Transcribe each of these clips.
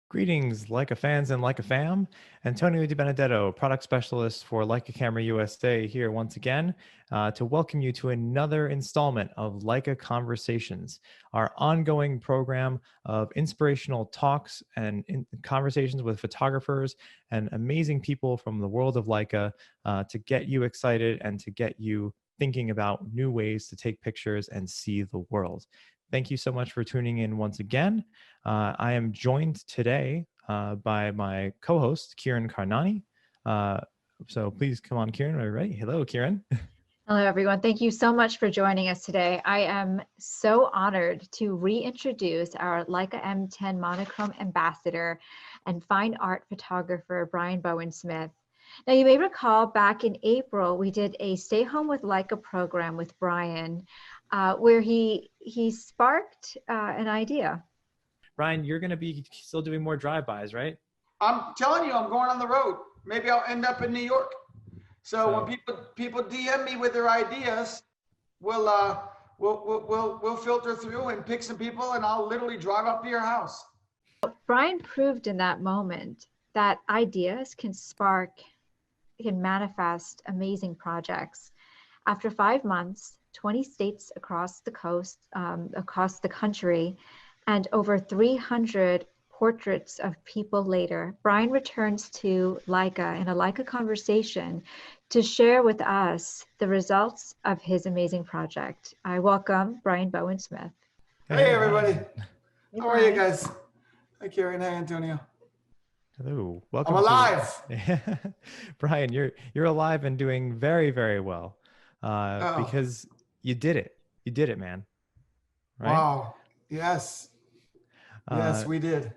Greetings, Leica fans and Leica fam. Antonio Di Benedetto, product specialist for Leica Camera USA, here once again to welcome you to another installment of Leica Conversations, our ongoing program of inspirational talks and conversations with photographers and amazing people from the world of Leica to get you excited and to get you thinking about new ways to take pictures and see the world. Thank you so much for tuning in once again. I am joined today by my co-host, Kieran Karnani. So please come on, Kieran. Are you ready? Hello, Kieran. Hello, everyone. Thank you so much for joining us today. I am so honored to reintroduce our Leica M10 monochrome ambassador and fine art photographer, Brian Bowen Smith. Now, you may recall back in April, we did a Stay Home with Leica program with Brian, where he sparked an idea. Brian, you're going to be still doing more drive-bys, right? I'm telling you, I'm going on the road. Maybe I'll end up in New York. So when people DM me with their ideas, we'll filter through and pick some people, and I'll literally drive up to your house. Brian proved in that moment that ideas can manifest amazing projects. After 5 months, 20 states across the coast, across the country, and over 300 portraits of people later, Brian returns to Leica in a Leica conversation to share with us the results of his amazing project. I welcome Brian Bowen Smith. Hey, everybody. Hey, How are you guys? Hi, Karen. Hi, Antonio. Hello. Welcome. I'm alive. Brian, you're alive and doing very, very well because you did it. You did it, man. Right? Wow. Yes. Yes, we did.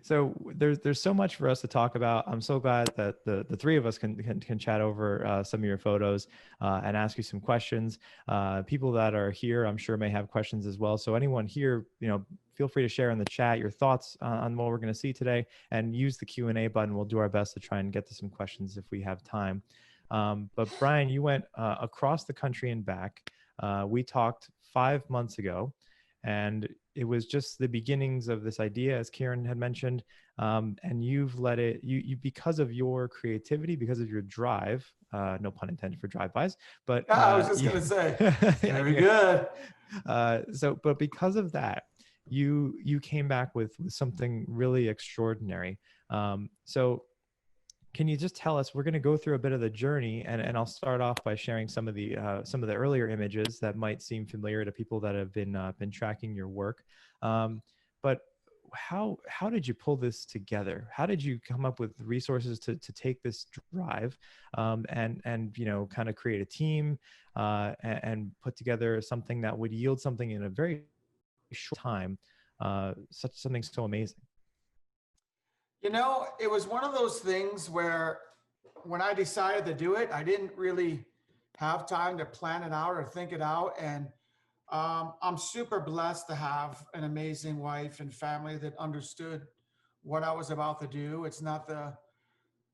So there's so much for us to talk about. I'm so glad that the three of us can chat over some of your photos and ask you some questions. People that are here, I'm sure, may have questions as well. So anyone here, feel free to share in the chat your thoughts on what we're going to see today, and use the Q&A button. We'll do our best to try and get to some questions if we have time. But Brian, you went across the country and back. We talked 5 months ago, and it was just the beginnings of this idea, as Kieran had mentioned, and you've let it, you because of your creativity, because of your drive, no pun intended for drive-bys, but I was just gonna say, very good. But because of that, you came back with something really extraordinary. So can you just tell us, we're going to go through a bit of the journey, and I'll start off by sharing some of the earlier images that might seem familiar to people that have been tracking your work. But how did you pull this together? How did you come up with resources to take this drive and kind of create a team and put together something that would yield something in a very short time, something so amazing? It was one of those things where when I decided to do it, I didn't really have time to plan it out or think it out. And I'm super blessed to have an amazing wife and family that understood what I was about to do. It's not the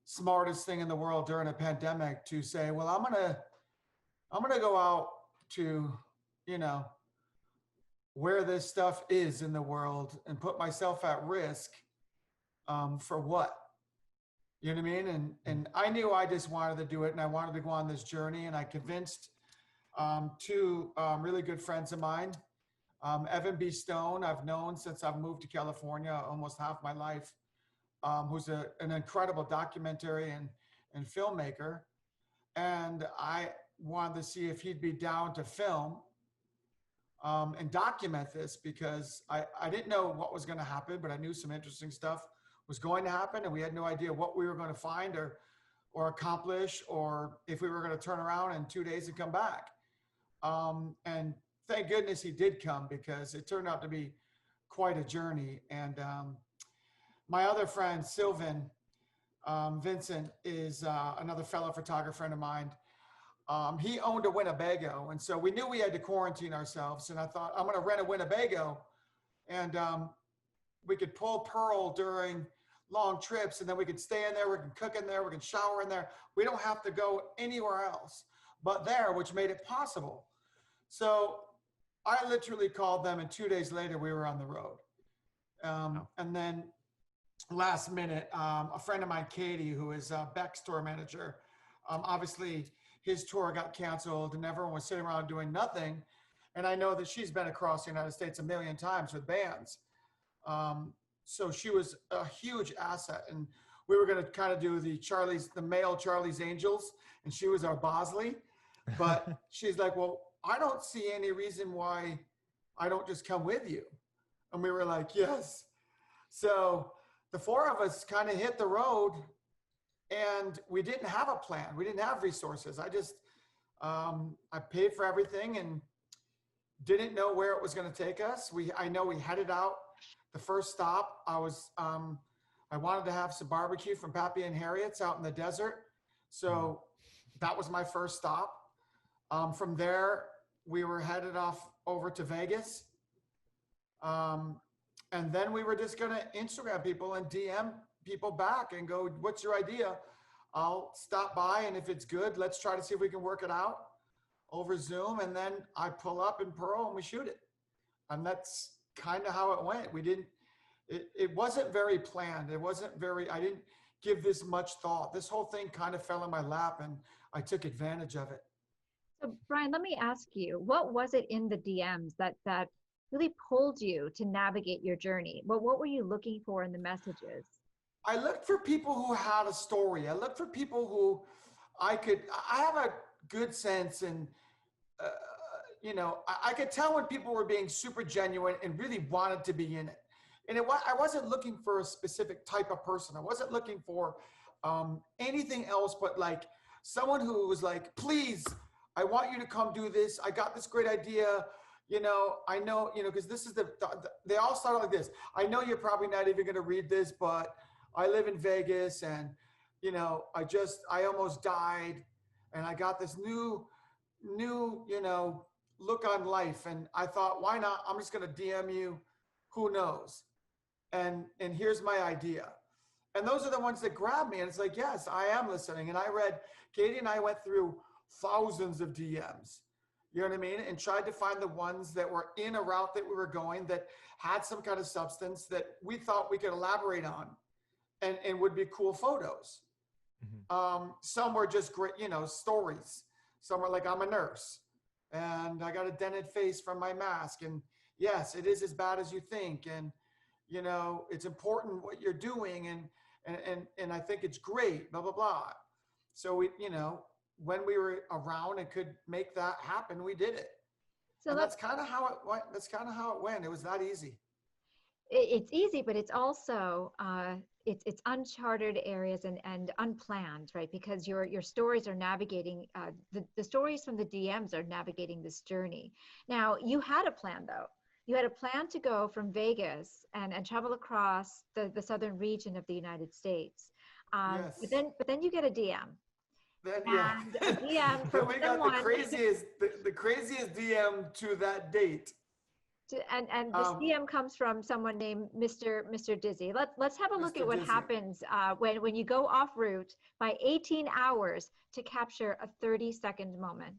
smartest thing in the world during a pandemic to say, well, I'm gonna go out to, where this stuff is in the world and put myself at risk. For what? You know what I mean? And I knew I just wanted to do it, and I wanted to go on this journey, and I convinced two really good friends of mine. Evan B. Stone, I've known since I've moved to California almost half my life, who's an incredible documentary and filmmaker. And I wanted to see if he'd be down to film and document this, because I didn't know what was going to happen, but I knew some interesting stuff was going to happen, and we had no idea what we were going to find or accomplish, or if we were going to turn around in 2 days and come back. And thank goodness he did come, because it turned out to be quite a journey. And my other friend, Sylvan Vincent, is another fellow photographer friend of mine. He owned a Winnebago, and so we knew we had to quarantine ourselves. And I thought, I'm going to rent a Winnebago, and we could pull Pearl during long trips, and then we could stay in there, we can cook in there, we can shower in there. We don't have to go anywhere else but there, which made it possible. So I literally called them, and 2 days later we were on the road. And then last minute. A friend of mine, Katie, who is Beck's tour manager, obviously his tour got canceled and everyone was sitting around doing nothing. And I know that she's been across the United States a million times with bands. So she was a huge asset. And we were going to kind of do the male Charlie's Angels, and she was our Bosley. But she's like, well, I don't see any reason why I don't just come with you. And we were like, yes. So the four of us kind of hit the road, and we didn't have a plan. We didn't have resources. I paid for everything and didn't know where it was going to take us. I know we headed out. The first stop, I wanted to have some barbecue from Pappy and Harriet's out in the desert. So that was my first stop. From there, we were headed off over to Vegas. And then we were just going to Instagram people and DM people back and go, what's your idea? I'll stop by, and if it's good, let's try to see if we can work it out over Zoom. And then I pull up in Pearl and we shoot it. And that's kind of how it went. It wasn't very planned. I didn't give this much thought. This whole thing kind of fell in my lap and I took advantage of it. So Brian, let me ask you, what was it in the DMs that really pulled you to navigate your journey? What were you looking for in the messages? I looked for people who had a story. I looked for people who I have a good sense, and I could tell when people were being super genuine and really wanted to be in it. And I wasn't looking for a specific type of person. I wasn't looking for anything else but like someone who was like, please, I want you to come do this. I got this great idea. I know, because this is they all started like this. I know you're probably not even going to read this, but I live in Vegas, and, I almost died, and I got this new, look on life. And I thought, why not? I'm just going to DM you. Who knows? And here's my idea. And those are the ones that grab me. And it's like, yes, I am listening. And Katie and I went through thousands of DMs, you know what I mean? And tried to find the ones that were in a route that we were going, that had some kind of substance that we thought we could elaborate on and would be cool photos. Mm-hmm. Some were just great, stories. Some were like, I'm a nurse and I got a dented face from my mask. And yes, it is as bad as you think. And, it's important what you're doing. And I think it's great, blah, blah, blah. So when we were around and could make that happen, we did it. So that's kind of how it went. It was that easy. It's easy, but it's also it's uncharted areas and unplanned, right? Because your stories are navigating the stories from the DMs are navigating this journey. Now, you had a plan though. You had a plan to go from Vegas and travel across the southern region of the United States. Yes. But then you get a DM. Then, yeah. And a DM from we got the craziest DM to that date. And this DM comes from someone named Mr. Dizzy. Let's have a look at what happens when you go off route by 18 hours to capture a 30-second moment.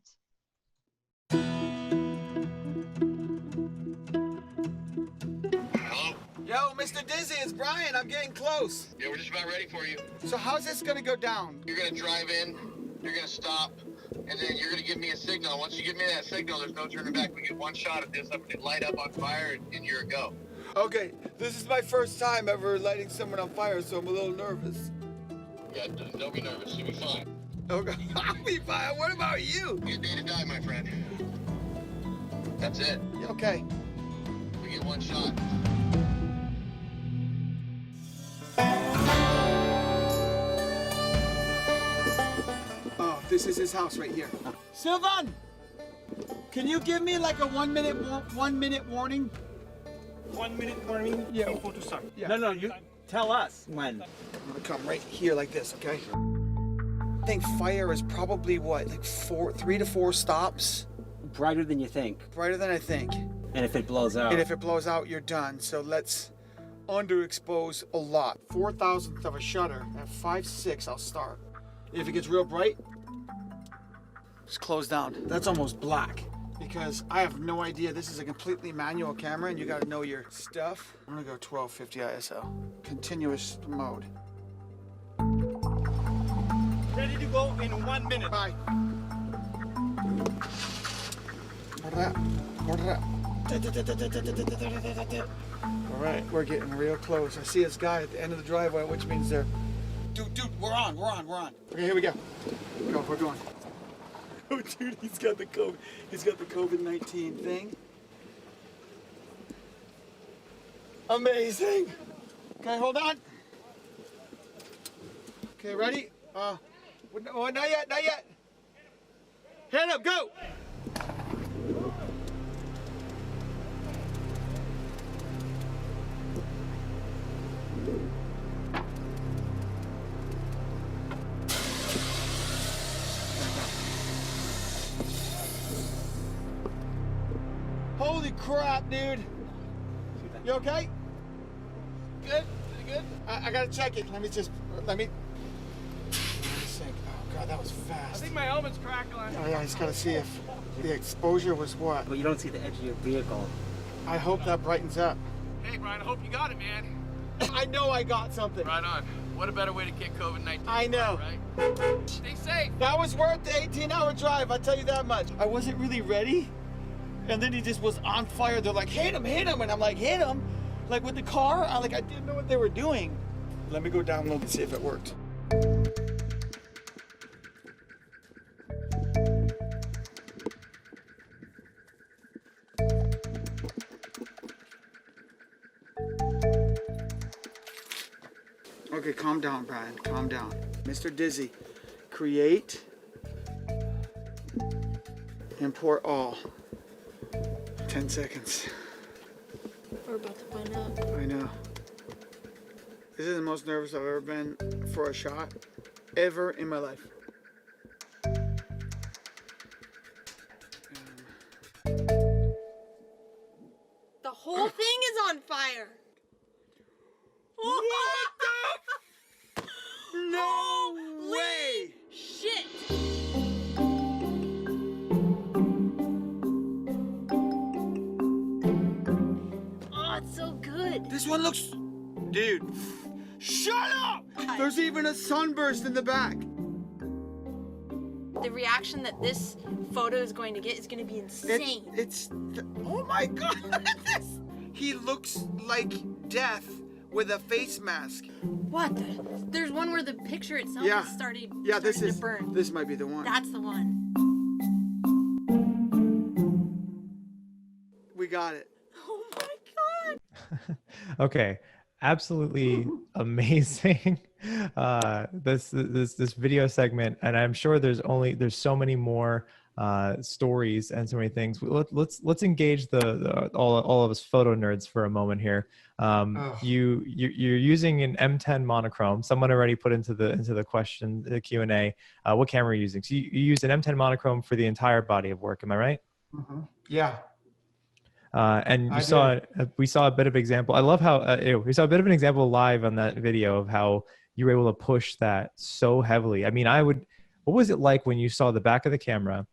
Hello? Yo, Mr. Dizzy, it's Brian. I'm getting close. Yeah, we're just about ready for you. So how's this gonna go down? You're gonna drive in, you're gonna stop, and then you're gonna give me a signal. Once you give me that signal, there's no turning back. We get one shot at this, I'm gonna light up on fire, and you're a go. Okay, this is my first time ever lighting someone on fire, so I'm a little nervous. Yeah, don't be nervous. You'll be fine. Okay, I'll be fine. What about you? Your day to die, my friend. That's it. Okay. We get one shot. Oh, this is his house right here. Sylvan, can you give me like a 1 minute warning? 1 minute warning. Yeah. Before to start. Yeah. No, you tell us when. I'm gonna come right here like this, okay? I think fire is probably what, like 3 to 4 stops? Brighter than you think. Brighter than I think. And if it blows out. And if it blows out, you're done. So let's underexpose a lot. 4,000th of a shutter. At 5.6, I'll start. If it gets real bright, just close down. That's almost black. because I have no idea. This is a completely manual camera and you got to know your stuff. I'm gonna go 1250 ISO, continuous mode. Ready to go in 1 minute. Bye. All right, we're getting real close. I see this guy at the end of the driveway, which means they're... Dude, we're on. Okay, here we go. Go, we're going. Oh, dude, he's got the COVID-19 thing. Amazing. Okay, hold on. Okay, ready? Oh, not yet. Hand up, go. Holy crap, dude. You okay? Good? Good? I gotta check it. Let me. Oh God, that was fast. I think my helmet's crackling. Oh yeah, I just gotta see if the exposure was what. But you don't see the edge of your vehicle. I hope that brightens up. Hey, Brian, I hope you got it, man. I know I got something. Right on. What a better way to kick COVID-19? I know. Right? Stay safe. That was worth the 18-hour drive, I'll tell you that much. I wasn't really ready, and then he just was on fire. They're like, hit him, and I'm like, hit him? Like with the car? I didn't know what they were doing. Let me go download and see if it worked. Okay, calm down, Brian, calm down. Mr. Dizzy, create, import all. 10 seconds. We're about to find out. I know. This is the most nervous I've ever been for a shot ever in my life. The whole thing is on fire. What the? No way! Shit. Oh, it's so good. This one looks... Dude, shut up! There's even a sunburst in the back. The reaction that this photo is going to get is going to be insane. Oh my God! He looks like death with a face mask. What? There's one where the picture itself Yeah. is starting this to burn. This might be the one. That's the one. We got it. Oh my God. Okay, absolutely amazing. This video segment, and I'm sure there's so many more stories and so many things. Let's engage all of us photo nerds for a moment here. You're using an M10 monochrome. Someone already put into the question, the Q&A, what camera are you using? So you use an M10 monochrome for the entire body of work. Am I right? Mm-hmm. Yeah. And we saw a bit of example. I love how we saw a bit of an example live on that video of how you were able to push that so heavily. I mean, what was it like when you saw the back of the camera?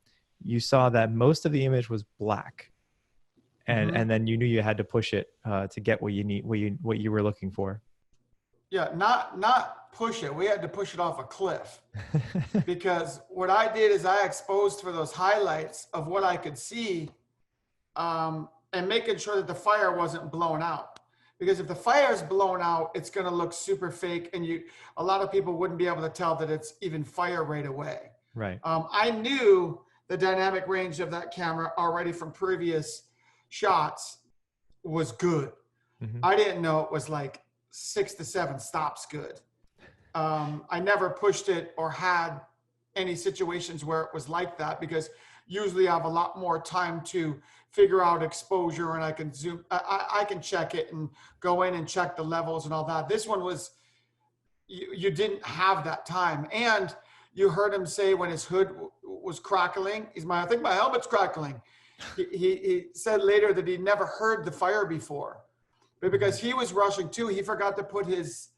You saw that most of the image was black, and then you knew you had to push it to get what you were looking for. Yeah, not push it. We had to push it off a cliff because what I did is I exposed for those highlights of what I could see, and making sure that the fire wasn't blown out. Because if the fire is blown out, it's going to look super fake, and a lot of people wouldn't be able to tell that it's even fire right away. Right. I knew the dynamic range of that camera already from previous shots was good. Mm-hmm. I didn't know it was like 6 to 7 stops good. I never pushed it or had any situations where it was like that, because usually I have a lot more time to figure out exposure, and I can zoom. I can check it and go in and check the levels and all that. This one was, you didn't have that time. And you heard him say when his hood was crackling, I think my helmet's crackling. He said later that he'd never heard the fire before, but because he was rushing too, he forgot to put his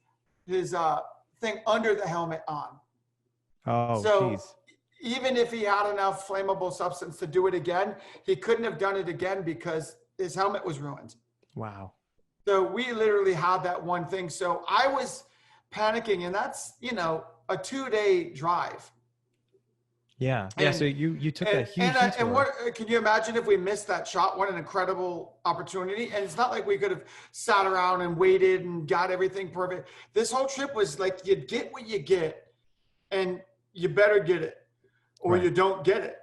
thing under the helmet on. Oh, so geez. even if he had enough flammable substance to do it again, he couldn't have done it again because his helmet was ruined. Wow. So we literally had that one thing. So I was panicking, and that's, you know, a 2-day drive. Yeah. And, So you took and, that huge and detour. what can you imagine if we missed that shot? What an incredible opportunity. And it's not like we could have sat around and waited and got everything perfect. This whole trip was like, you get what you get, and you better get it, or Right. you don't get it.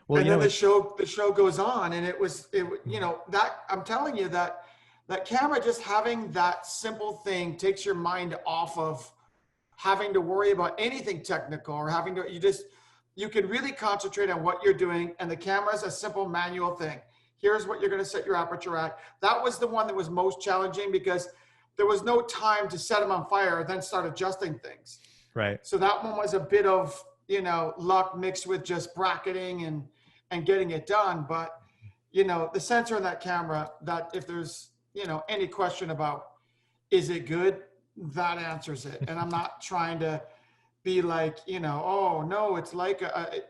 Well, And you then know, the show goes on, and it you know, that I'm telling you that camera, just having that simple thing takes your mind off of having to worry about anything technical or having to, you can really concentrate on what you're doing. And the camera is a simple manual thing. Here's what you're going to set your aperture at. That was the one that was most challenging because there was no time to set them on fire and then start adjusting things. right. So that one was a bit of, you know, luck mixed with just bracketing and getting it done. But, you know, the sensor in that camera, that if there's, you know, any question about, is it good? That answers it. And I'm not trying to be like, you know, oh no, it's like,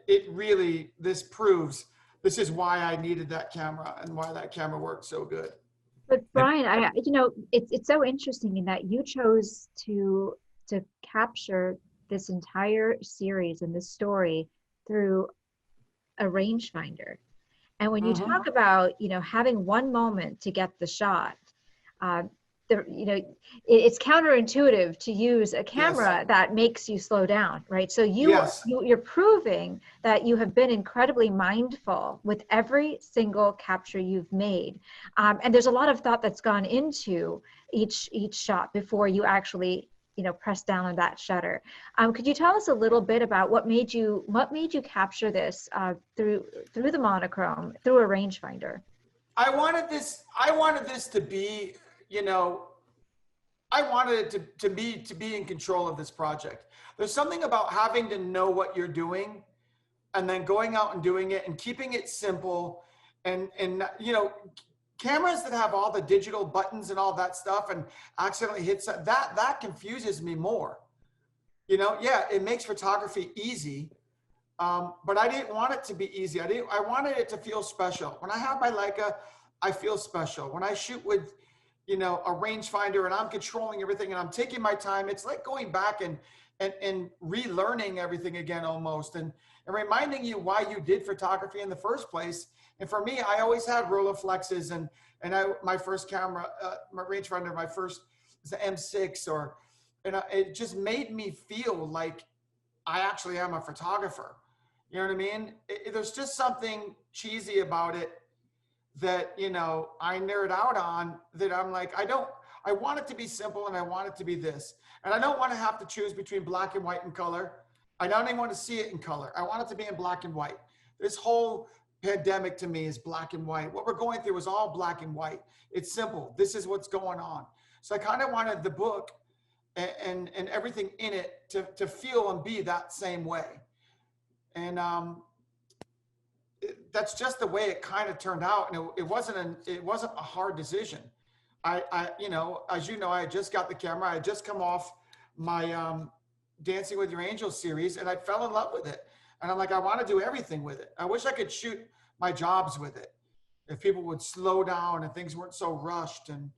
it really, this proves, this is why I needed that camera and why that camera worked so good. But Brian, you know, it's so interesting in that you chose to capture this entire series and this story through a rangefinder. And when you talk about, you know, having one moment to get the shot, you know, it's counterintuitive to use a camera that makes you slow down, right? So you're proving that you have been incredibly mindful with every single capture you've made, and there's a lot of thought that's gone into each shot before you actually, you know, press down on that shutter. Could you tell us a little bit about what made you capture this through the monochrome, through a rangefinder? I wanted this to be, you know, I wanted it to be in control of this project. There's something about having to know what you're doing and then going out and doing it and keeping it simple. And you know, cameras that have all the digital buttons and all that stuff and accidentally hits that confuses me more. You know, yeah, it makes photography easy, but I didn't want it to be easy. I wanted it to feel special. When I have my Leica, I feel special. When I shoot with, you know, a rangefinder and I'm controlling everything and I'm taking my time, it's like going back and relearning everything again almost, and reminding you why you did photography in the first place. And for me, I always had Rolleiflexes and my first camera, my rangefinder, my first was the M6, it just made me feel like I actually am a photographer. You know what I mean? There's just something cheesy about it that, you know, I nerd out on, that I'm like, I want it to be simple and I want it to be this. And I don't want to have to choose between black and white and color. I don't even want to see it in color. I want it to be in black and white. This whole pandemic to me is black and white. What we're going through is all black and white. It's simple. This is what's going on. So I kind of wanted the book and everything in it to feel and be that same way. And that's just the way it kind of turned out. And it wasn't a hard decision. I you know, as you know, I had just got the camera. I had just come off my Dancing with Your Angels series, and I fell in love with it. And I'm like, I want to do everything with it. I wish I could shoot my jobs with it, if people would slow down and things weren't so rushed, and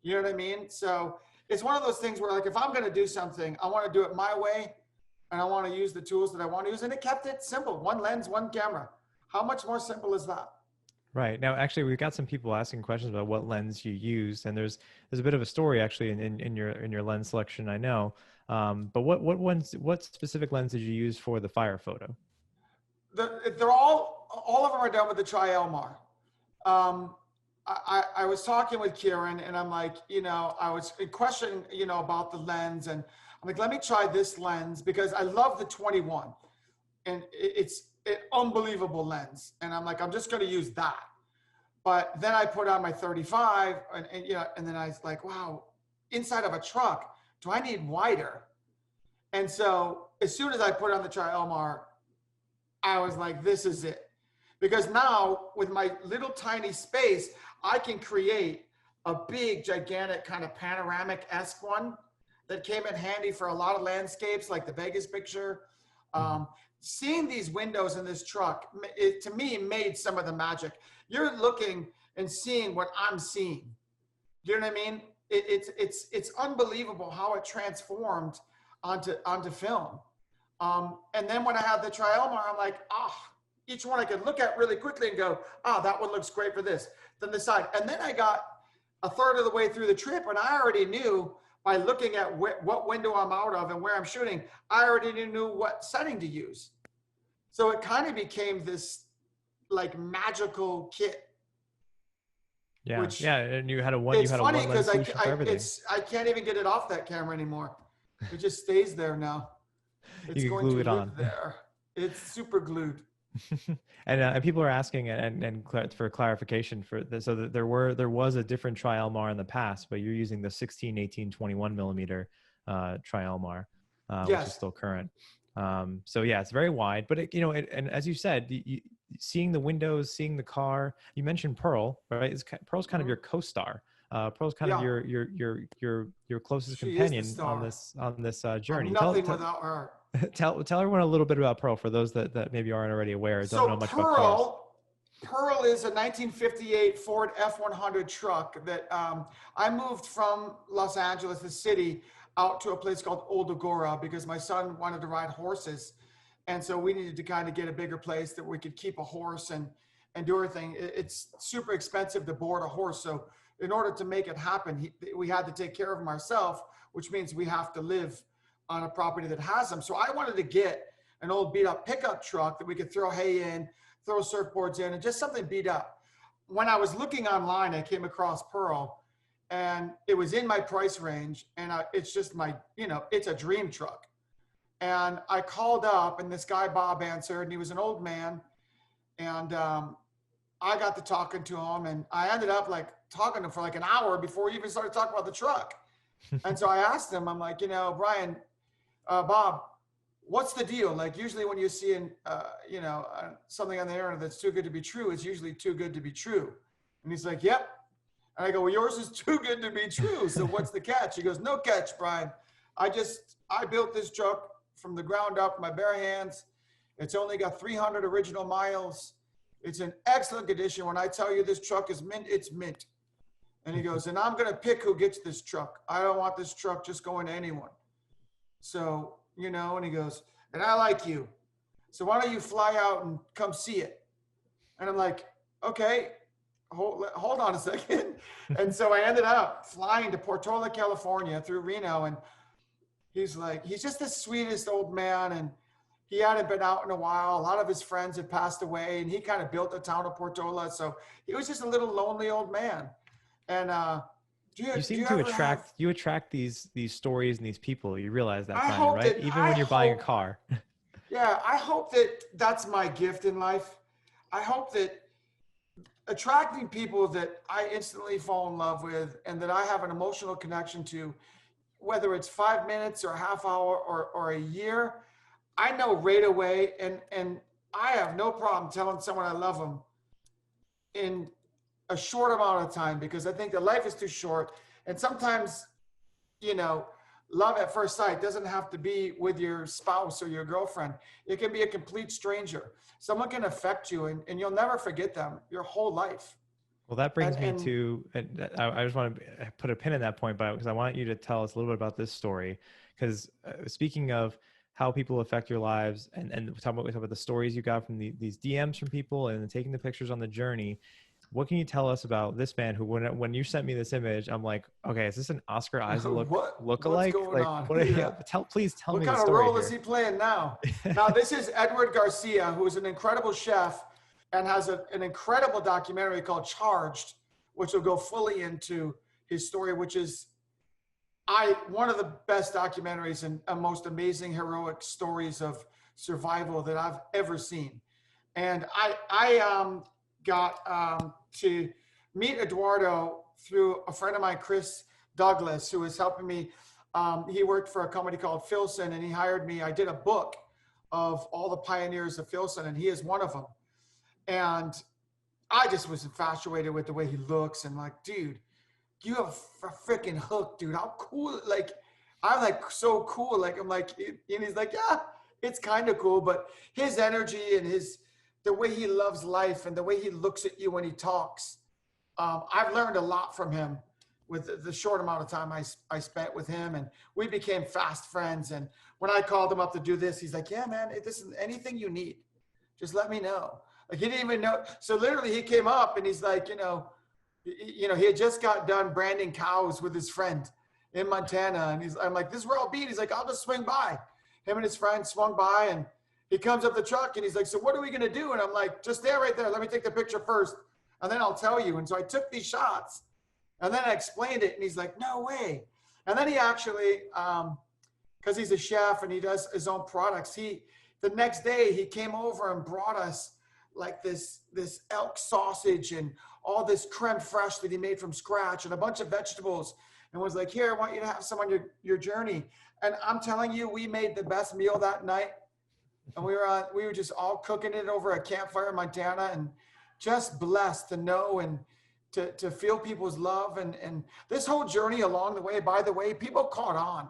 you know what I mean? So it's one of those things where, like, if I'm going to do something, I want to do it my way, and I want to use the tools that I want to use. And it kept it simple. One lens, one camera. How much more simple is that? Right. Now, actually, we've got some people asking questions about what lens you used, and there's a bit of a story actually in your lens selection, I know. But what specific lens did you use for the fire photo? They're all of them are done with the Tri-Elmar. I was talking with Kieran, and I'm like, you know, I was questioning, you know, about the lens, and I'm like, let me try this lens because I love the 21, and it's an unbelievable lens. And I'm like, I'm just going to use that. But then I put on my 35, and you know, and then I was like, wow, inside of a truck, do I need wider? And so as soon as I put on the Tri-Elmar, I was like, this is it. Because now with my little tiny space, I can create a big, gigantic kind of panoramic-esque one that came in handy for a lot of landscapes, like the Vegas picture. Seeing these windows in this truck, it to me made some of the magic. You're looking and seeing what I'm seeing. Do you know what I mean? It's unbelievable how it transformed onto film. And then when I had the Trielmar, I'm like, each one I could look at really quickly and go, that one looks great for this. Then decide. And then I got a third of the way through the trip, and I already knew by looking at what window I'm out of and where I'm shooting, I already knew what setting to use. So it kind of became this like magical kit. Yeah, and you had a one. It's you had funny a one lens because solution for everything. I can't even get it off that camera anymore. It just stays there now. It's You can going glue to it live on. there. It's super glued. And people are asking, and for clarification, for this, so that there was a different Trielmar in the past, but you're using the 16, 18, 21 millimeter Trielmar, which is still current. So yeah, it's very wide, but and as you said, seeing the windows, seeing the car. You mentioned Pearl, right? Pearl's kind of your co-star. Pearl's kind of your closest companion on this journey. I'm nothing without her. Tell everyone a little bit about Pearl for those that maybe aren't already aware or don't know much about cars. Pearl is a 1958 Ford F100 truck that I moved from Los Angeles, the city, out to a place called Old Agora because my son wanted to ride horses. And so we needed to kind of get a bigger place that we could keep a horse and do everything. It's super expensive to board a horse. So in order to make it happen, we had to take care of him ourselves, which means we have to live on a property that has them. So I wanted to get an old beat up pickup truck that we could throw hay in, throw surfboards in, and just something beat up. When I was looking online, I came across Pearl, and it was in my price range. And it's just it's a dream truck. And I called up, and this guy, Bob, answered, and he was an old man. And I got to talking to him, and I ended up talking to him for like an hour before we even started talking about the truck. And so I asked him, I'm like, Brian, Bob, what's the deal? Like usually when you see something on the internet that's too good to be true, it's usually too good to be true. And he's like, yep. And I go, well, yours is too good to be true. So what's the catch? He goes, no catch, Brian. I built this truck from the ground up, my bare hands. It's only got 300 original miles. It's in excellent condition. When I tell you this truck is mint, it's mint. And he goes, and I'm going to pick who gets this truck. I don't want this truck just going to anyone. So, and he goes, and I like you. So why don't you fly out and come see it? And I'm like, okay, hold on a second. And so I ended up flying to Portola, California through Reno. And he's just the sweetest old man. And he hadn't been out in a while. A lot of his friends had passed away, and he kind of built the town of Portola. So he was just a little lonely old man. And you attract these stories and these people. You realize that, Brian, right? Even when you're buying a car. Yeah, I hope that that's my gift in life. I hope that attracting people that I instantly fall in love with and that I have an emotional connection to, whether it's 5 minutes or a half hour or a year, I know right away, and I have no problem telling someone I love them in a short amount of time, because I think that life is too short. And sometimes, love at first sight doesn't have to be with your spouse or your girlfriend. It can be a complete stranger. Someone can affect you and you'll never forget them your whole life. Well, that brings me to, and I just want to put a pin in that point, because I want you to tell us a little bit about this story. Because speaking of how people affect your lives, and we talk about the stories you got from these DMs from people and taking the pictures on the journey. What can you tell us about this man who, when you sent me this image, I'm like, okay, is this an Oscar Isaac look-alike? Please tell me the story. What kind of role is he playing now? Now, this is Edward Garcia, who is an incredible chef and has an incredible documentary called Charged, which will go fully into his story, which is one of the best documentaries and most amazing heroic stories of survival that I've ever seen. And I got to meet Eduardo through a friend of mine, Chris Douglas, who was helping me. He worked for a company called Filson, and he hired me. I did a book of all the pioneers of Filson, and he is one of them. And I just was infatuated with the way he looks, and like, dude, you have a freaking hook, dude. How cool. I'm so cool. I'm like, and he's like, yeah, it's kind of cool, but his energy and the way he loves life and the way he looks at you when he talks, I've learned a lot from him with the short amount of time I spent with him, and we became fast friends. And when I called him up to do this, he's like, yeah, man, if this is anything you need, just let me know. Like, he didn't even know. So literally he came up and he's like, he had just got done branding cows with his friend in Montana. And I'm like, this is where I'll be. And he's like, I'll just swing by. Him and his friend swung by, and he comes up the truck and he's like, so what are we going to do? And I'm like, just stay right there. Let me take the picture first, and then I'll tell you. And so I took these shots, and then I explained it, and he's like, no way. And then he actually, because he's a chef and he does his own products, the next day he came over and brought us like this elk sausage and all this creme fraiche that he made from scratch and a bunch of vegetables, and was like, here, I want you to have some on your journey. And I'm telling you, we made the best meal that night. And we were just all cooking it over a campfire in Montana, and just blessed to know and to feel people's love. And this whole journey along the way, by the way, people caught on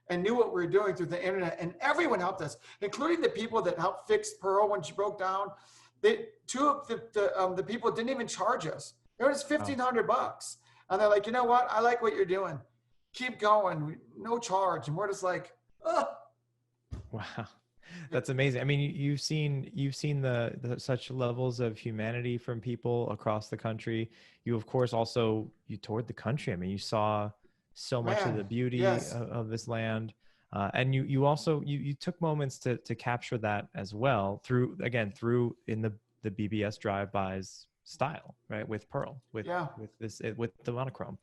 and knew what we were doing through the internet, and everyone helped us, including the people that helped fix Pearl when she broke down. Two of the people didn't even charge us. It was $1,500. And they're like, you know what? I like what you're doing. Keep going. No charge. And we're just like, oh. Wow. That's amazing. I mean, you've seen the such levels of humanity from people across the country. You, of course, you toured the country. I mean, you saw so much of the beauty of this land. And you also took moments to capture that as well through in the BBS drive-bys style, right? With Pearl, with the monochrome.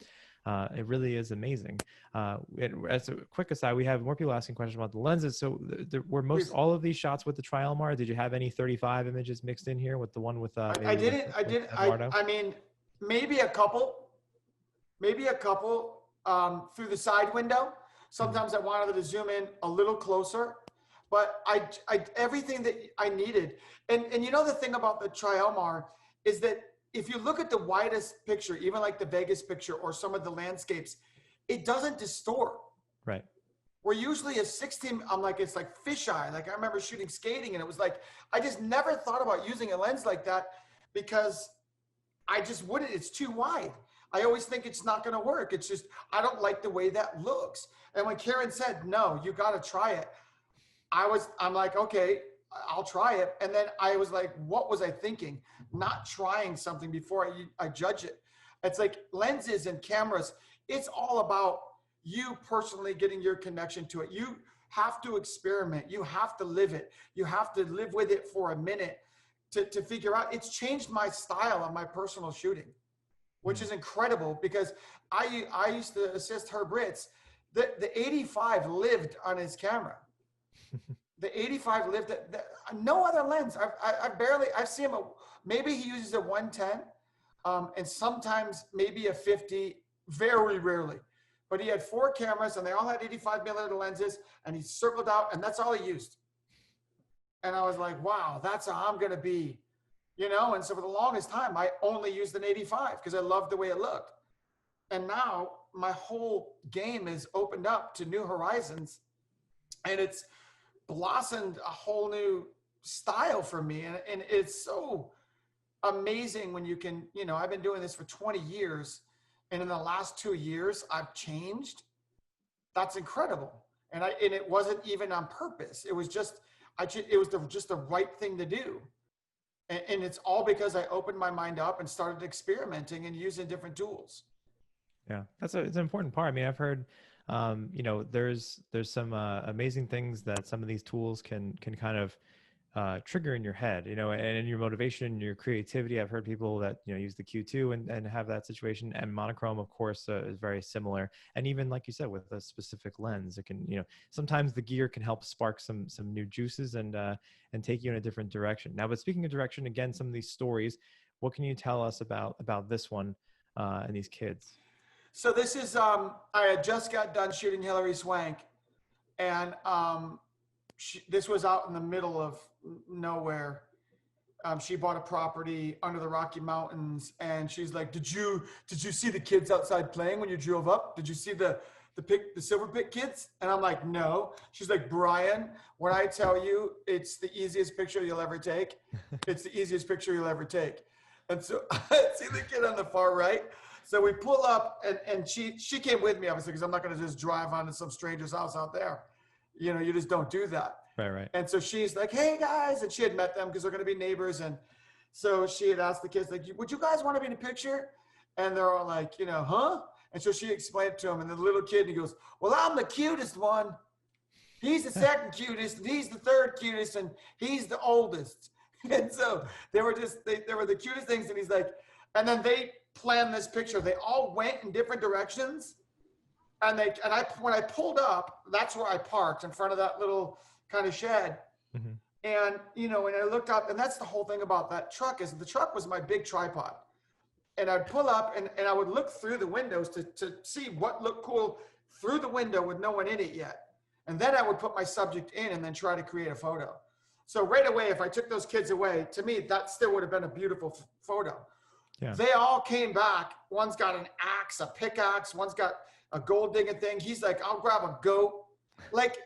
It really is amazing. As a quick aside, we have more people asking questions about the lenses. So were all of these shots with the Tri-Elmar? Did you have any 35 images mixed in here with the one with? I didn't. I mean, maybe a couple through the side window. Sometimes I wanted to zoom in a little closer, but I everything that I needed. And the thing about the Tri-Elmar is that if you look at the widest picture, even like the Vegas picture or some of the landscapes, it doesn't distort. Right. Where usually a 16, I'm like, it's like fisheye. Like I remember shooting skating, and it was like, I just never thought about using a lens like that because I just wouldn't, it's too wide. I always think it's not going to work. It's just, I don't like the way that looks. And when Karen said, no, you got to try it, I'm like, okay, I'll try it. And then I was like, what was I thinking? Not trying something before I judge it. It's like lenses and cameras. It's all about you personally getting your connection to it. You have to experiment. You have to live it. You have to live with it for a minute to figure out. It's changed my style on my personal shooting, which is incredible because I used to assist Herb Ritz. The 85 lived on his camera. The 85 lived, no other lens. I've seen him, maybe he uses a 110 and sometimes maybe a 50, very rarely. But he had 4 cameras and they all had 85 millimeter lenses, and he circled out, and that's all he used. And I was like, wow, that's how I'm going to be, And so for the longest time, I only used an 85 because I loved the way it looked. And now my whole game is opened up to new horizons, and it's blossomed a whole new style for me. And it's so amazing when you can, I've been doing this for 20 years. And in the last 2 years, I've changed. That's incredible. And it wasn't even on purpose. It was just, just the right thing to do. And it's all because I opened my mind up and started experimenting and using different tools. Yeah, it's an important part. I mean, I've heard, there's some amazing things that some of these tools can kind of trigger in your head, and in your motivation, your creativity. I've heard people that, use the Q2 and have that situation, and monochrome, of course, is very similar. And even like you said, with a specific lens, it can, sometimes the gear can help spark some new juices and take you in a different direction. Now, but speaking of direction, again, some of these stories, what can you tell us about this one and these kids? So this is, I had just got done shooting Hilary Swank, and this was out in the middle of nowhere. She bought a property under the Rocky Mountains, and she's like, did you see the kids outside playing when you drove up? Did you see the the Silver Pit Kids? And I'm like, no. She's like, Brian, when I tell you it's the easiest picture you'll ever take, it's the easiest picture you'll ever take. And so I see the kid on the far right. So we pull up, and she came with me, obviously, because I'm not going to just drive onto some stranger's house out there. You know, you just don't do that. Right. And so she's like, hey, guys. And she had met them because they're going to be neighbors. And so she had asked the kids, like, would you guys want to be in a picture? And they're all like, you know, huh? And so she explained to him, and the little kid, and he goes, well, I'm the cutest one. He's the second cutest, and he's the third cutest, and he's the oldest. And so they were the cutest things. And he's like, and then they planned this picture. They all went in different directions. And when I pulled up, that's where I parked, in front of that little kind of shed. Mm-hmm. And, you know, and I looked up, and that's the whole thing about that truck, is the truck was my big tripod. And I'd pull up, and I would look through the windows to see what looked cool through the window with no one in it yet. And then I would put my subject in and then try to create a photo. So right away, if I took those kids away, to me, that still would have been a beautiful photo. Yeah. They all came back. One's got an axe, a pickaxe. One's got a gold digging thing. He's like, I'll grab a goat. Like,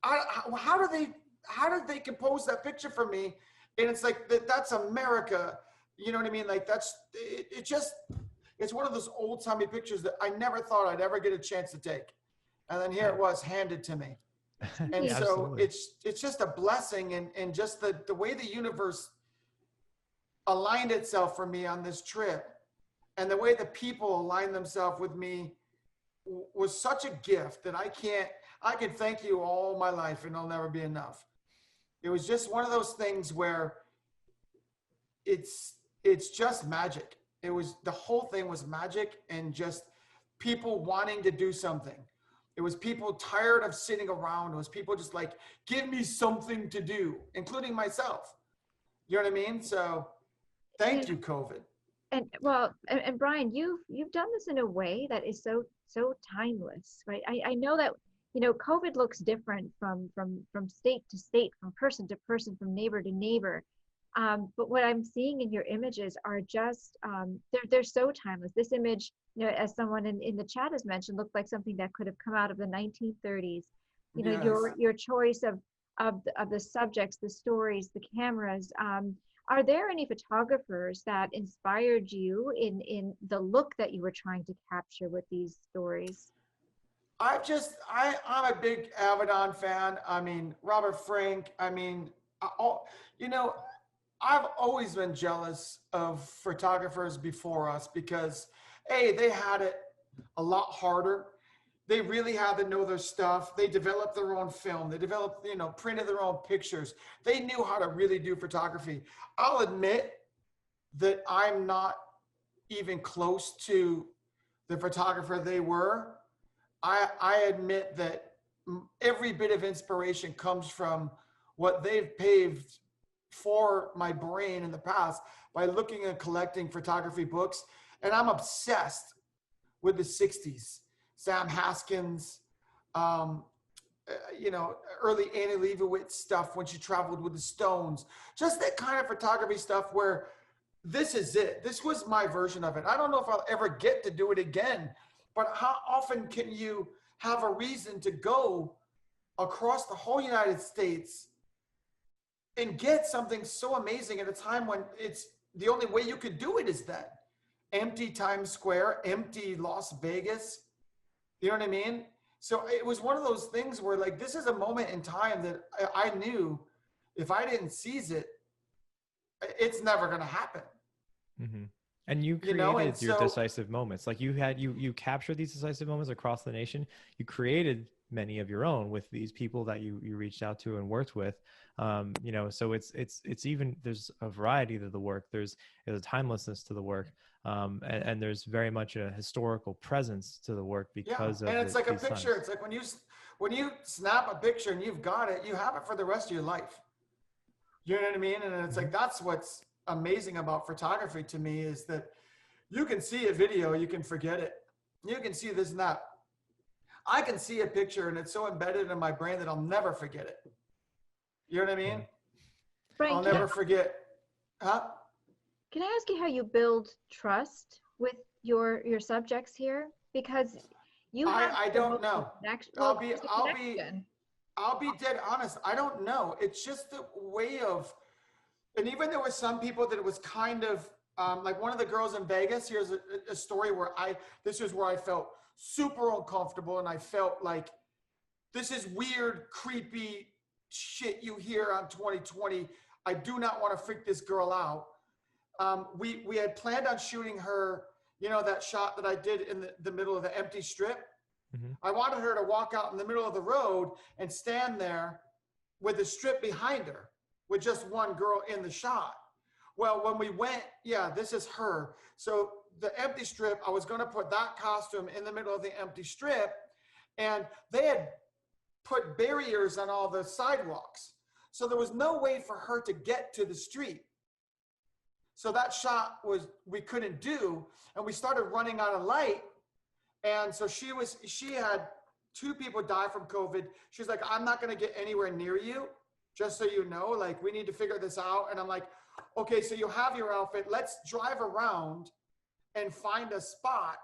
how did they compose that picture for me? And it's like, that's America. You know what I mean? Like, it's one of those old timey pictures that I never thought I'd ever get a chance to take. And then here it was handed to me. And yeah, so absolutely. it's just a blessing, and just the way the universe aligned itself for me on this trip, and the way the people aligned themselves with me was such a gift that I can thank you all my life, and it'll never be enough. It was just one of those things where it's just magic. The whole thing was magic, and just people wanting to do something. It was people tired of sitting around. It was people just like, give me something to do, including myself. You know what I mean? So thank you, COVID. And Brian, you've done this in a way that is so timeless, right? I know that, you know, COVID looks different from state to state, from person to person, from neighbor to neighbor. But what I'm seeing in your images are just, they're so timeless. This image, you know, as someone in the chat has mentioned, looked like something that could have come out of the 1930s. You know, yes. your choice of the subjects, the stories, the cameras. Are there any photographers that inspired you in the look that you were trying to capture with these stories? I'm a big Avedon fan. I mean, Robert Frank. I mean, you know, I've always been jealous of photographers before us because, A, they had it a lot harder. They really had to know their stuff. They developed their own film. They developed, you know, printed their own pictures. They knew how to really do photography. I'll admit that I'm not even close to the photographer they were. I admit that every bit of inspiration comes from what they've paved for my brain in the past by looking and collecting photography books. And I'm obsessed with the 60s. Sam Haskins, you know, early Annie Leibovitz stuff when she traveled with the Stones. Just that kind of photography stuff where this is it. This was my version of it. I don't know if I'll ever get to do it again, but how often can you have a reason to go across the whole United States and get something so amazing at a time when it's the only way you could do it is that empty Times Square, empty Las Vegas. You know what I mean? So it was one of those things where, like, this is a moment in time that I knew if I didn't seize it, it's never going to happen. Mm-hmm. And you created your decisive moments. Like you captured these decisive moments across the nation. You created many of your own with these people that you reached out to and worked with. You know, so it's even, there's a variety to the work. There's a timelessness to the work. And there's very much a historical presence to the work because of and it's like a picture. times. It's like when you snap a picture and you've got it, you have it for the rest of your life. You know what I mean? And it's like, that's what's amazing about photography to me, is that you can see a video, you can forget it. You can see this and that. I can see a picture and it's so embedded in my brain that I'll never forget it. You know what I mean? Frank, I'll never forget. Huh? Can I ask you how you build trust with your subjects here? Because, You have I the don't most know. connection. I'll Well, be, there's a I'll be, connection. I'll be dead honest. I don't know. It's just the way of, and even there were some people that it was kind of like one of the girls in Vegas. Here's a story where this was where I felt super uncomfortable, and I felt like this is weird, creepy shit you hear on 2020. I do not want to freak this girl out. We had planned on shooting her, that shot that I did in the middle of the empty strip. Mhm. I wanted her to walk out in the middle of the road and stand there with the strip behind her with just one girl in the shot. Well, when we went, yeah, this is her. So the empty strip, I was going to put that costume in the middle of the empty strip, and they had put barriers on all the sidewalks. So there was no way for her to get to the street. So that shot we couldn't do, and we started running out of light. And so she had 2 people die from COVID. She's like, I'm not going to get anywhere near you, just so you know, like, we need to figure this out. And I'm like, okay, so you have your outfit. Let's drive around and find a spot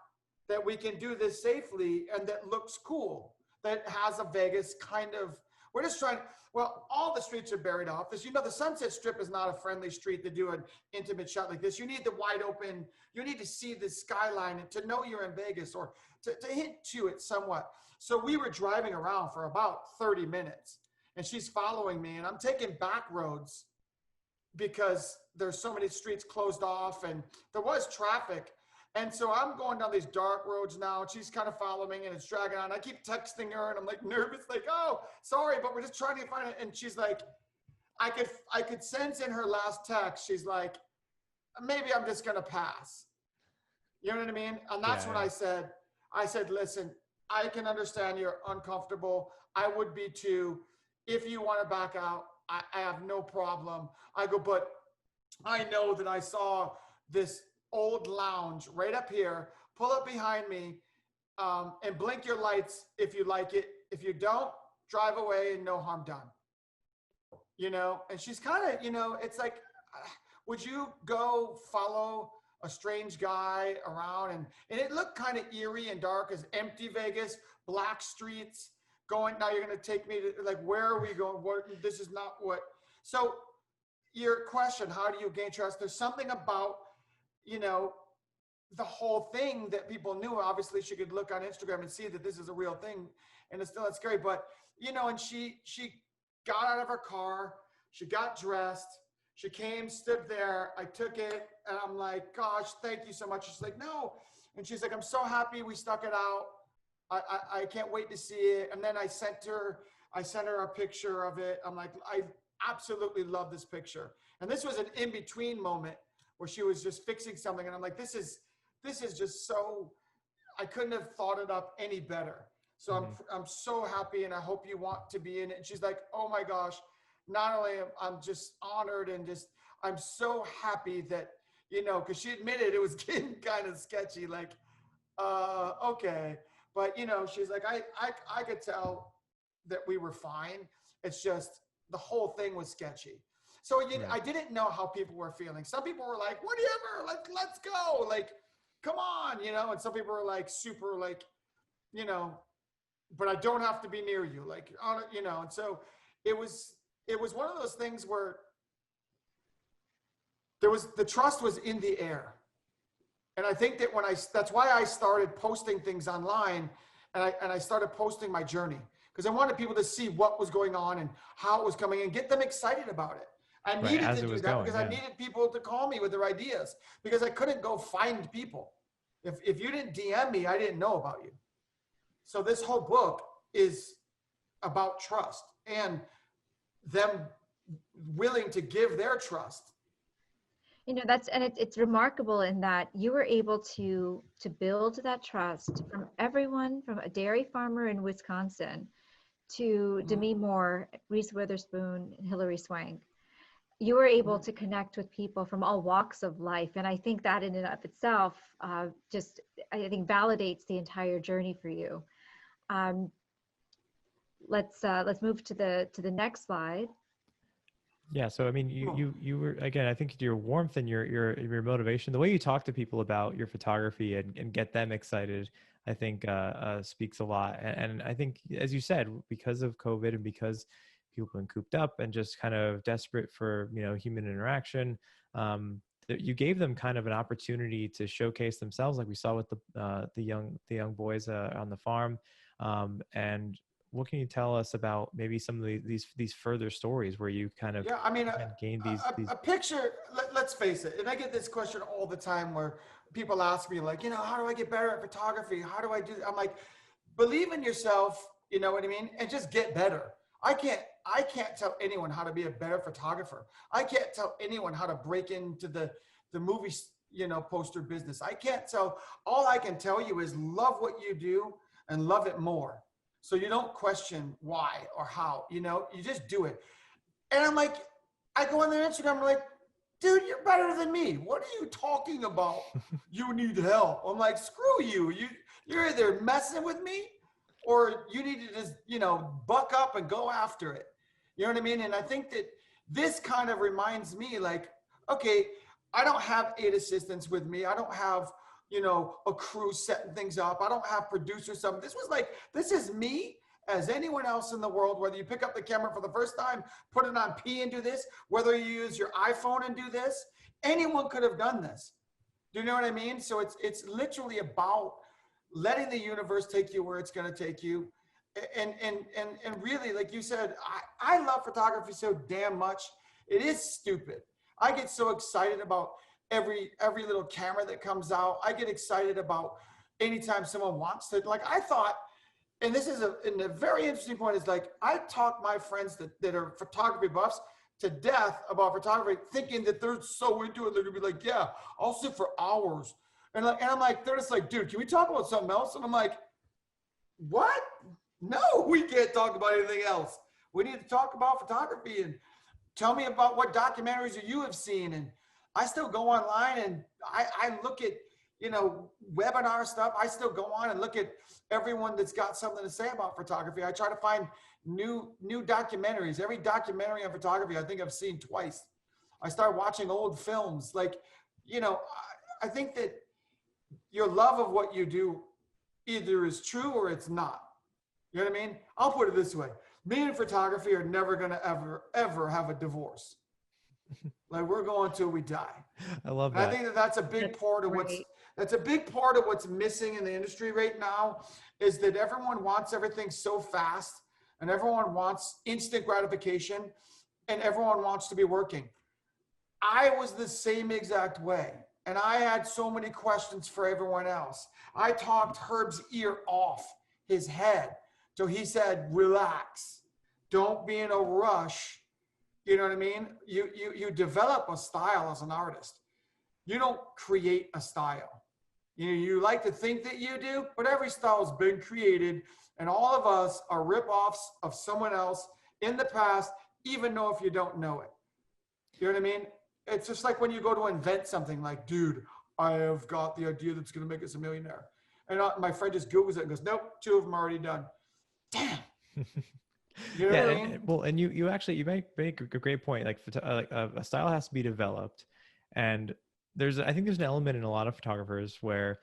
that we can do this safely and that looks cool, that has a Vegas kind of, we're just trying, well, all the streets are buried off. As you know, the Sunset Strip is not a friendly street to do an intimate shot like this. You need the wide open, you need to see the skyline and to know you're in Vegas, or to hint to it somewhat. So we were driving around for about 30 minutes, and she's following me, and I'm taking back roads because there's so many streets closed off and there was traffic. And so I'm going down these dark roads now, and she's kind of following me, and it's dragging on. I keep texting her, and I'm like nervous, like, oh, sorry, but we're just trying to find it. And she's like, I could sense in her last text, she's like, maybe I'm just gonna pass. You know what I mean? And that's when I said, listen, I can understand you're uncomfortable. I would be too. If you want to back out, I have no problem. I go, but I know that I saw this old lounge right up here. Pull up behind me, and blink your lights if you like it. If you don't, drive away and no harm done. And she's kind of, it's like, would you go follow a strange guy around? And it looked kind of eerie and dark, as empty Vegas, black streets going, now you're going to take me to, like, where are we going? This is not what. So your question, how do you gain trust? There's something about, the whole thing that people knew. Obviously she could look on Instagram and see that this is a real thing, and it's scary, but and she got out of her car, she got dressed, she came, stood there, I took it, and I'm like, gosh, thank you so much. She's like, no. And she's like, I'm so happy we stuck it out. I can't wait to see it. And then I sent her a picture of it. I'm like, I absolutely love this picture. And this was an in-between moment where she was just fixing something. And I'm like, this is just so, I couldn't have thought it up any better. So I'm so happy, and I hope you want to be in it. And she's like, oh my gosh, not only I'm just honored, and just, I'm so happy that, because she admitted it was getting kind of sketchy, like, okay. But, she's like, I could tell that we were fine. It's just the whole thing was sketchy. So I didn't know how people were feeling. Some people were like, whatever, like, let's go. Like, come on, and some people were like, super, like, but I don't have to be near you. Like, and so it was one of those things where the trust was in the air. And I think that that's why I started posting things online, and I started posting my journey, because I wanted people to see what was going on and how it was coming, and get them excited about it. I needed to do that because I needed people to call me with their ideas, because I couldn't go find people. If you didn't DM me, I didn't know about you. So this whole book is about trust, and them willing to give their trust. It's remarkable in that you were able to build that trust from everyone, from a dairy farmer in Wisconsin to Demi Moore, Reese Witherspoon, and Hilary Swank. You were able to connect with people from all walks of life, and I think that in and of itself I think validates the entire journey for you. Let's move to the next slide. Yeah. So, I mean, you were, again, I think your warmth and your motivation, the way you talk to people about your photography and get them excited, I think speaks a lot. And I think, as you said, because of COVID and because people have been cooped up and just kind of desperate for, human interaction, that you gave them kind of an opportunity to showcase themselves, like we saw with the young boys on the farm. And what can you tell us about maybe some of these further stories where you kind of gained these a picture, let's face it, and I get this question all the time where people ask me like, how do I get better at photography? How do I do? I'm like, believe in yourself, you know what I mean? And just get better. I can't tell anyone how to be a better photographer. I can't tell anyone how to break into the movie, poster business. I can't tell, all I can tell you is love what you do and love it more. So you don't question why or how, you just do it. And I'm like, I go on their Instagram, I'm like, dude, you're better than me. What are you talking about? You need help. I'm like, screw you. You're either messing with me or you need to just, buck up and go after it. You know what I mean? And I think that this kind of reminds me like, okay, I don't have 8 assistants with me. I don't have, a crew setting things up. I don't have producers. This is me as anyone else in the world, whether you pick up the camera for the first time, put it on P and do this, whether you use your iPhone and do this, anyone could have done this. Do you know what I mean? So it's literally about letting the universe take you where it's going to take you. And really, like you said, I love photography so damn much. It is stupid. I get so excited about every little camera that comes out. I get excited about anytime someone wants to, like I thought, and this is a very interesting point, is like, I talk my friends that are photography buffs to death about photography, thinking that they're so into it, they're gonna be like, yeah, I'll sit for hours. And I'm like, they're just like, dude, can we talk about something else? And I'm like, what? No, we can't talk about anything else. We need to talk about photography and tell me about what documentaries you have seen. And I still go online and I look at, webinar stuff. I still go on and look at everyone that's got something to say about photography. I try to find new documentaries. Every documentary on photography, I think I've seen twice. I start watching old films. Like, I think that your love of what you do either is true or it's not. You know what I mean? I'll put it this way. Me and photography are never going to ever have a divorce. Like, we're going till we die. I love that. And I think that's a big part of what's missing in the industry right now, is that everyone wants everything so fast and everyone wants instant gratification and everyone wants to be working. I was the same exact way. And I had so many questions for everyone else. I talked Herb's ear off his head. So he said, relax, don't be in a rush. You know what I mean? You develop a style as an artist. You don't create a style. You like to think that you do, but every style has been created, and all of us are rip-offs of someone else in the past, even though if you don't know it. You know what I mean? It's just like when you go to invent something like, dude, I have got the idea that's going to make us a millionaire. And my friend just Googles it and goes, nope, 2 of them are already done. Damn. You know what I mean? And you actually make a great point. Like a style has to be developed, and I think there's an element in a lot of photographers where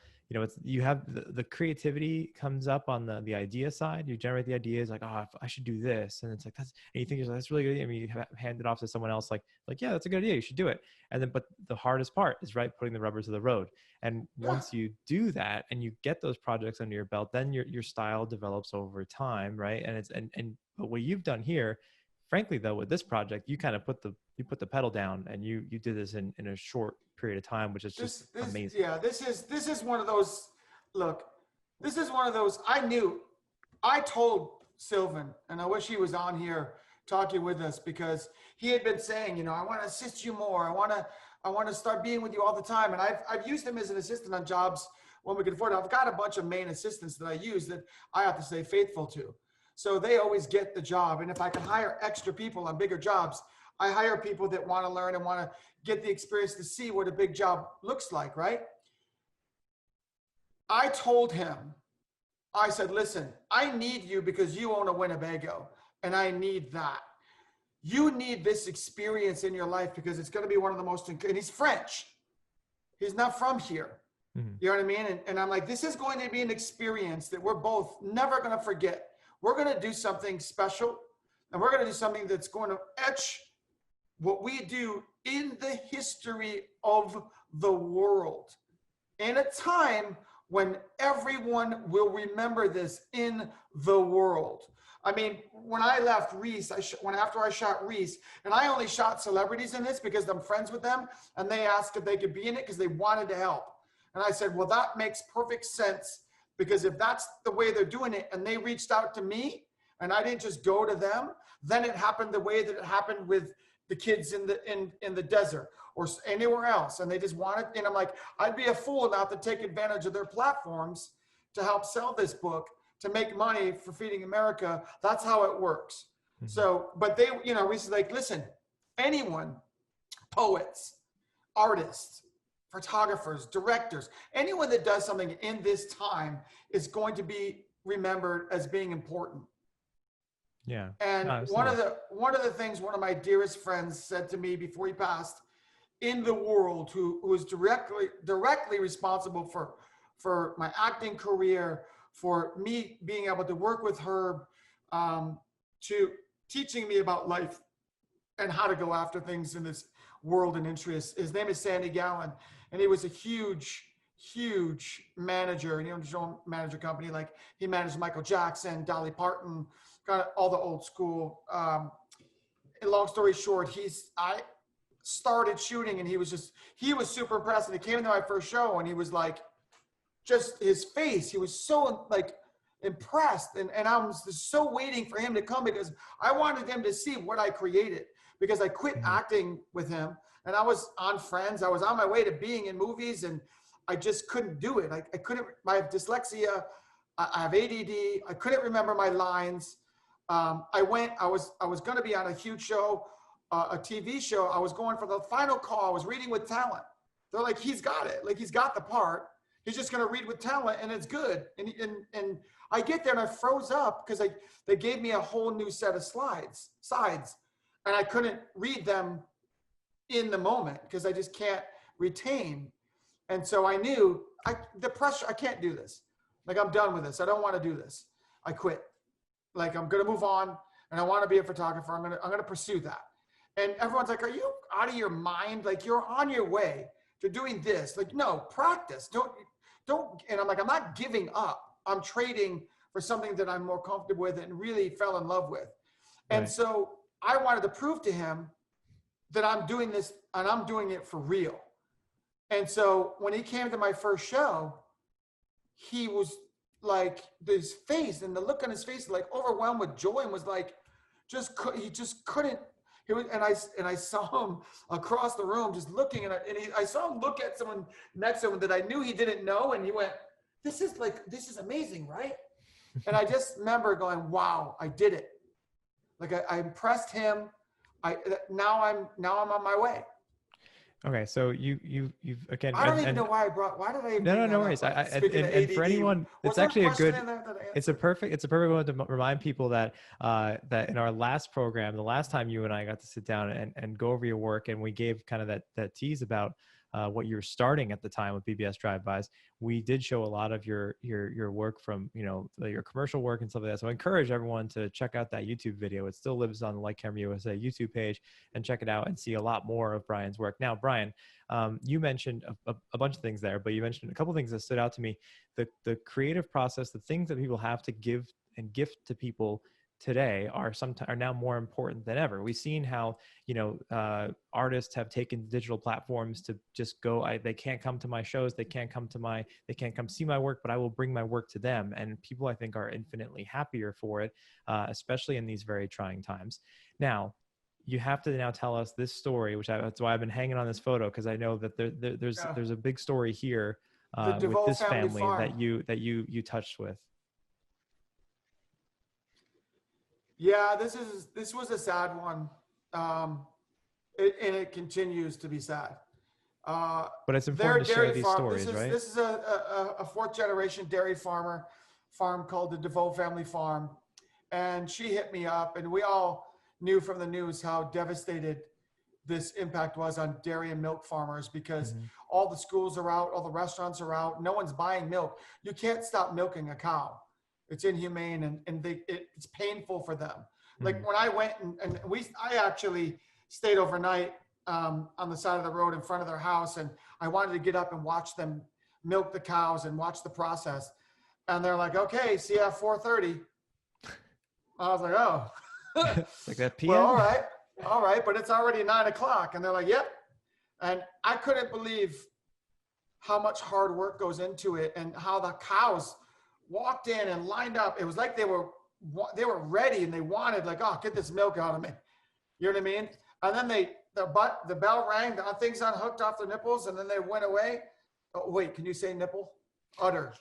you have the creativity comes up on the idea side. You generate the ideas like, oh, I should do this, and it's like and you think that's really good. I mean, you hand it off to someone else like yeah, that's a good idea. You should do it. And then, but the hardest part is putting the rubber to the road. And once you do that and you get those projects under your belt, then your style develops over time, right? And but what you've done here, frankly though, with this project, you kind of put the pedal down and you did this in a short period of time, which is just amazing. Yeah, this is one of those. Look, this is one of those. I told Sylvan, and I wish he was on here talking with us, because he had been saying, I want to assist you more. I want to start being with you all the time. And I've used him as an assistant on jobs when we can afford it. I've got a bunch of main assistants that I use that I have to stay faithful to. So they always get the job. And if I can hire extra people on bigger jobs, I hire people that want to learn and want to get the experience to see what a big job looks like, right? I told him, I said, listen, I need you because you own a Winnebago, and I need that. You need this experience in your life because it's going to be one of the most, and he's French. He's not from here. Mhm. You know what I mean? And I'm like, this is going to be an experience that we're both never going to forget. We're going to do something special, and we're going to do something that's going to etch what we do in the history of the world, in a time when everyone will remember this in the world. I mean, when I left Reese, after I shot Reese, and I only shot celebrities in this because I'm friends with them, and they asked if they could be in it because they wanted to help. And I said, well, that makes perfect sense, because if that's the way they're doing it, and they reached out to me, and I didn't just go to them, then it happened the way that it happened with the kids in the desert or anywhere else, and they just wanted. And I'm like, I'd be a fool not to take advantage of their platforms to help sell this book, to make money for Feeding America. That's how it works. Mm-hmm. So, but they, we said, like, listen, anyone, poets, artists, photographers, directors, anyone that does something in this time is going to be remembered as being important. Yeah. And one of the things one of my dearest friends said to me before he passed, in the world, who was directly responsible for my acting career, for me being able to work with Herb, to teaching me about life and how to go after things in this world and interest. His name is Sandy Gowan, and he was a huge manager, and he owned his own manager company. Like, he managed Michael Jackson, Dolly Parton, kind of all the old school. And long story short, I started shooting, and he was super impressed. And he came to my first show, and he was like, just his face, he was so like impressed. And I was just so waiting for him to come, because I wanted him to see what I created, because I quit acting with him, and I was on Friends. I was on my way to being in movies, and I just couldn't do it. I couldn't, I have dyslexia, I have ADD, I couldn't remember my lines. I was going to be on a huge show, a TV show. I was going for the final call. I was reading with talent. They're like, he's got it. Like, he's got the part. He's just going to read with talent, and it's good. And I get there, and I froze up, because they gave me a whole new set of sides, and I couldn't read them in the moment, because I just can't retain. And so I knew the pressure, I can't do this. Like, I'm done with this. I don't want to do this. I quit. Like, I'm going to move on, and I want to be a photographer. I'm going to pursue that. And everyone's like, are you out of your mind? Like, you're on your way to doing this. Like, no, practice. Don't. And I'm like, I'm not giving up. I'm trading for something that I'm more comfortable with and really fell in love with. And so I wanted to prove to him that I'm doing this, and I'm doing it for real. And so when he came to my first show, he was like, his face and the look on his face, like overwhelmed with joy, and was like, he just couldn't. He was, and I saw him across the room just looking, and I saw him look at someone next to him that I knew he didn't know, and he went, this is amazing, right? And I just remember going, wow, I did it. Like, I impressed him. Now I'm on my way. Okay, so you've again. I don't even know why did I even no worries. And for anyone, it's actually it's a perfect one to remind people that that in our last program, the last time you and I got to sit down and go over your work, and we gave kind of that tease about what you were starting at the time with BBS Drive-Bys. We did show a lot of your work from, your commercial work and stuff like that. So I encourage everyone to check out that YouTube video. It still lives on the Like Camera USA YouTube page, and check it out and see a lot more of Brian's work. Now, Brian, you mentioned a bunch of things there, but you mentioned a couple of things that stood out to me. The creative process, the things that people have to give and gift to people today are now more important than ever. We've seen how, artists have taken digital platforms to just go, they can't come to my shows. They can't come see my work, but I will bring my work to them. And people, I think, are infinitely happier for it, especially in these very trying times. Now, you have to now tell us this story, that's why I've been hanging on this photo, because I know that there's a big story here with this family that you touched with. Yeah, this was a sad one, and it continues to be sad. But it's important to share these stories, right? This is a fourth generation dairy farm called the DeVoe Family Farm, and she hit me up, and we all knew from the news how devastated this impact was on dairy and milk farmers, because Mhm. all the schools are out, all the restaurants are out, no one's buying milk. You can't stop milking a cow. It's inhumane, and it's painful for them. Like Mhm. when I went and I actually stayed overnight on the side of the road in front of their house, and I wanted to get up and watch them milk the cows and watch the process. And they're like, okay, see you at 4:30. I was like, oh, It's like that PM. well, all right, but it's already 9 o'clock. And they're like, yep. And I couldn't believe how much hard work goes into it, and how the cows walked in and lined up. It was like they were ready, and they wanted, like, oh, get this milk out of me. You know what I mean? And then the bell rang, the things unhooked off their nipples, and then they went away. Oh, wait, can you say nipple? Udder.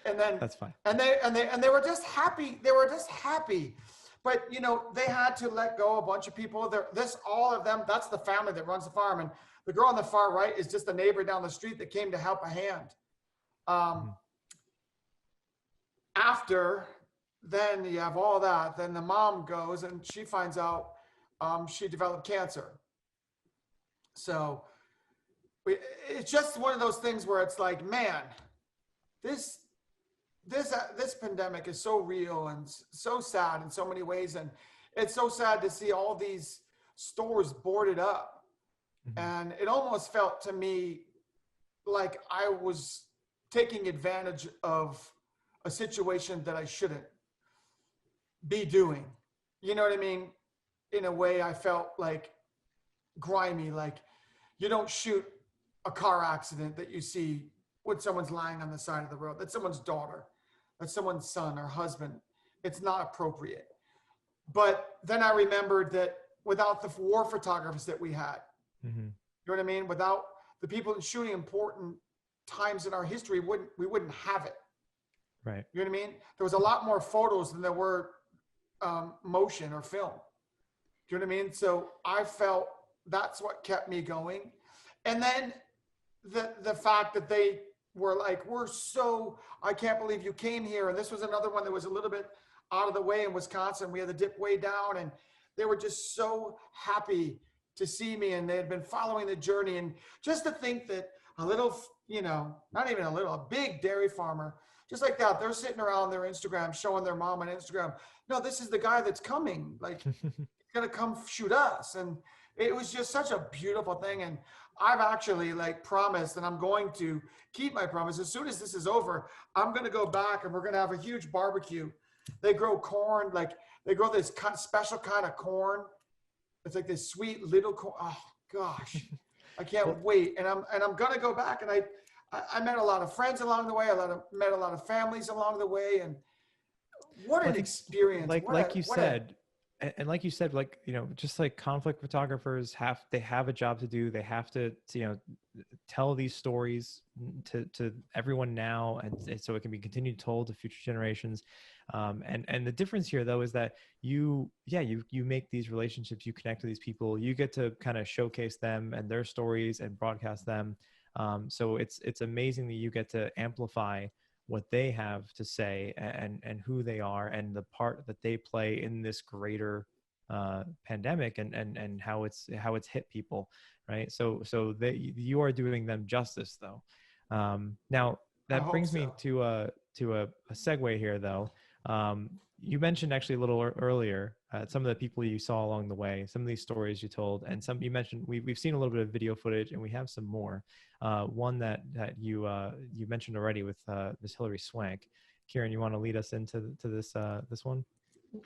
And then That's fine. And they were just happy. They were just happy. But you know, they had to let go a bunch of people. All of them, that's the family that runs the farm. And the girl on the far right is just a neighbor down the street that came to help a hand. After then you have all that, then the mom goes and she finds out she developed cancer. So it's just one of those things where it's like, man, this pandemic is so real and so sad in so many ways. And it's so sad to see all these stores boarded up. Mm-hmm. And it almost felt to me like I was taking advantage of a situation that I shouldn't be doing. You know what I mean? In a way, I felt like grimy, like you don't shoot a car accident that you see when someone's lying on the side of the road. That's someone's daughter, that's someone's son or husband. It's not appropriate. But then I remembered that without the war photographers that we had, Mm-hmm. you know what I mean? Without the people shooting important times in our history, we wouldn't have it. Right. You know what I mean? There was a lot more photos than there were motion or film. Do you know what I mean? So I felt that's what kept me going. And then the fact that they were like, I can't believe you came here. And this was another one that was a little bit out of the way in Wisconsin. We had the dip way down, and they were just so happy to see me, and they had been following the journey. And just to think that a little, not even a little, a big dairy farmer, just like that, they're sitting around their Instagram showing their mom on Instagram, no, this is the guy that's coming. Like, he's going to come shoot us. And it was just such a beautiful thing. And I've actually promised, and I'm going to keep my promise. As soon as this is over, I'm going to go back and we're going to have a huge barbecue. They grow corn, they grow this special kind of corn. It's like this sweet little corn. Oh gosh, I can't wait. And I'm going to go back, and I met a lot of friends along the way. Met a lot of families along the way. And what an experience. Like you said, just like conflict photographers have a job to do. They have to tell these stories to everyone now, and so it can be continued told to future generations. And the difference here, though, is that you make these relationships, you connect with these people, you get to kind of showcase them and their stories and broadcast them. So it's amazing that you get to amplify what they have to say and who they are and the part that they play in this greater pandemic and how it's hit people, right? So you are doing them justice, though. Now that brings me to a segue here, though. You mentioned actually a little earlier some of the people you saw along the way, some of these stories you told, and some you mentioned we've seen a little bit of video footage, and we have some more. One that you mentioned already with Miss Hillary Swank. Kieran, you want to lead us into this one?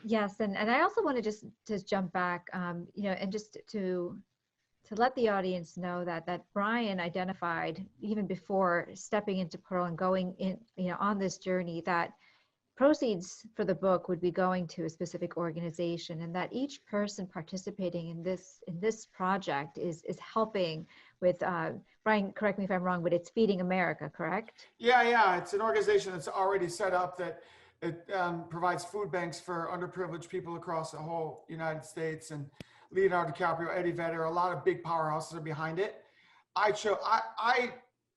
Yes, and I also want to just jump back, and just to let the audience know that Brian identified even before stepping into Pearl and going in, on this journey, that proceeds for the book would be going to a specific organization, and that each person participating in this project is helping with Brian, correct me if I'm wrong, but it's Feeding America, correct? Yeah. It's an organization that's already set up that it provides food banks for underprivileged people across the whole United States. And Leonardo DiCaprio, Eddie Vedder, a lot of big powerhouses are behind it. I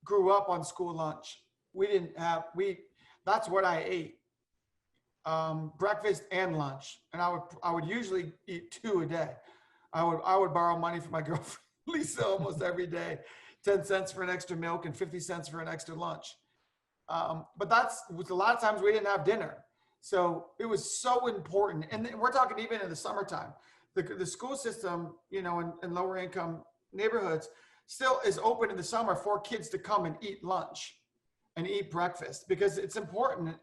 grew up on school lunch. That's what I ate. Breakfast and lunch, and I would usually eat 2 a day. I would borrow money from my girlfriend, Lisa, almost every day, 10 cents for an extra milk and 50 cents for an extra lunch. But with a lot of times we didn't have dinner. So it was so important. And we're talking even in the summertime, the school system, you know, in lower income neighborhoods still is open in the summer for kids to come and eat lunch and eat breakfast, because it's important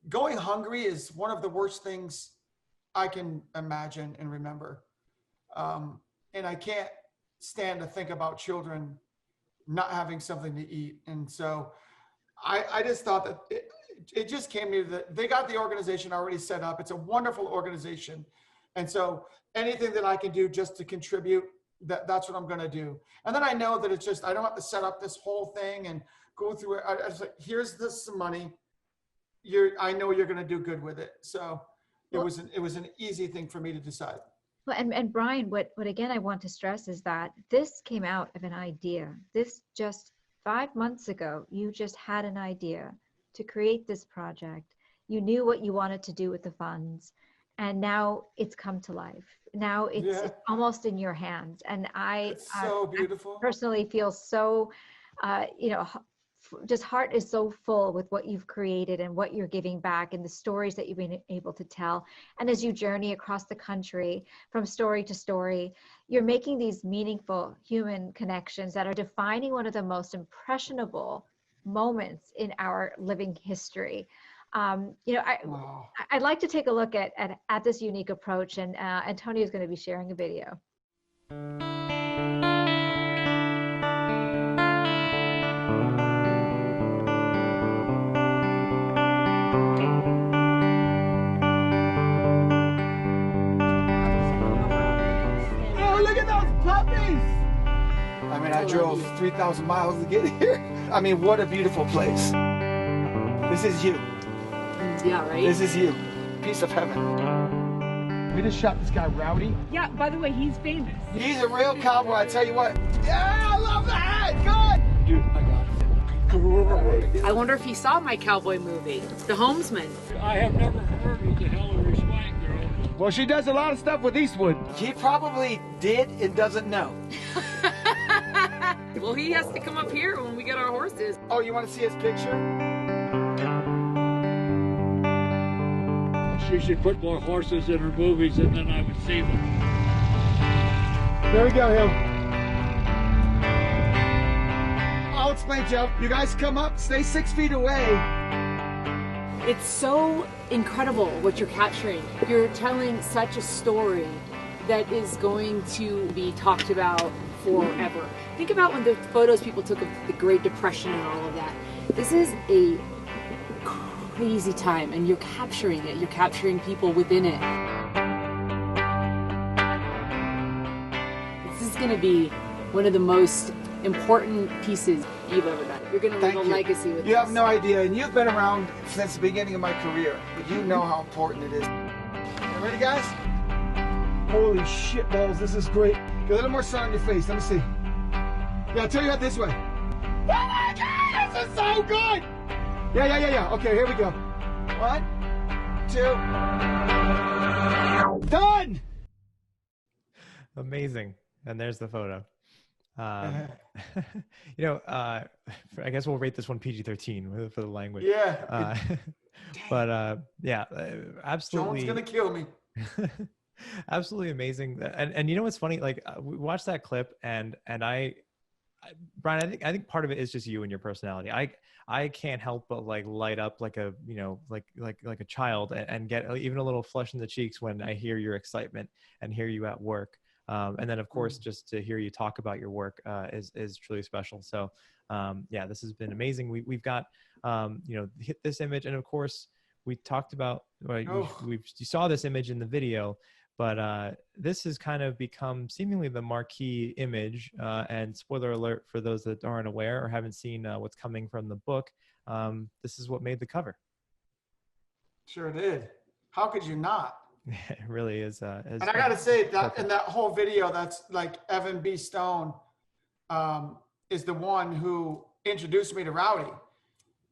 going hungry is one of the worst things I can imagine and remember. And I can't stand to think about children not having something to eat. And so I just thought that it just came to me that they got the organization already set up. It's a wonderful organization. And so anything that I can do just to contribute, that's what I'm going to do. And then I know that it's just, I don't have to set up this whole thing and go through it. I was like, here's some money. I know you're going to do good with it. So it was an easy thing for me to decide. Well, and Brian, what again I want to stress is that this came out of an idea. This just 5 months ago, you just had an idea to create this project. You knew what you wanted to do with the funds, and now it's come to life. Now it's almost in your hands. And It's so beautiful. I personally feel so, just heart is so full with what you've created and what you're giving back and the stories that you've been able to tell. And as you journey across the country from story to story, you're making these meaningful human connections that are defining one of the most impressionable moments in our living history. I'd like to take a look at this unique approach, and Antonio is going to be sharing a video. I drove 3,000 miles to get here. I mean, what a beautiful place. This is you. Yeah, right? This is you. Piece of heaven. We just shot this guy Rowdy. Yeah, by the way, he's famous. He's a real cowboy, I tell you what. Yeah, I love that! Good! Dude, I got it. I wonder if he saw my cowboy movie, The Homesman. I have never heard what the hell of a swank girl. Well, she does a lot of stuff with Eastwood. He probably did and doesn't know. Well, he has to come up here when we get our horses. Oh, you want to see his picture? She should put more horses in her movies and then I would see them. There we go, Hill. I'll explain, Joe. You guys come up, stay 6 feet away. It's so incredible what you're capturing. You're telling such a story that is going to be talked about forever. Think about when the photos people took of the Great Depression and all of that. This is a crazy time, and you're capturing it. You're capturing people within it. This is going to be one of the most important pieces you've ever done. You're going to leave a legacy with this. You have no idea, and you've been around since the beginning of my career. You know how important it is. You ready, guys? Holy shit balls, this is great. Get a little more sun on your face, let me see. Yeah, I'll tell you how this way. Oh my God, this is so good! Yeah. Okay, here we go. 1, 2. Done! Amazing. And there's the photo. I guess we'll rate this one PG-13 for the language. Yeah. Absolutely. Joan's gonna kill me. Absolutely amazing. And you know what's funny? Like we watched that clip, and Brian, I think part of it is just you and your personality. I can't help but like light up like a like a child and get even a little flush in the cheeks when I hear your excitement and hear you at work. And then of course just to hear you talk about your work is truly special. So this has been amazing. We've got hit this image, and of course we talked about you saw this image in the video. But this has kind of become seemingly the marquee image. And spoiler alert for those that aren't aware or haven't seen what's coming from the book, this is what made the cover. Sure did. How could you not? It really is. And I got to say that in that whole video, that's like Evan B. Stone is the one who introduced me to Rowdy.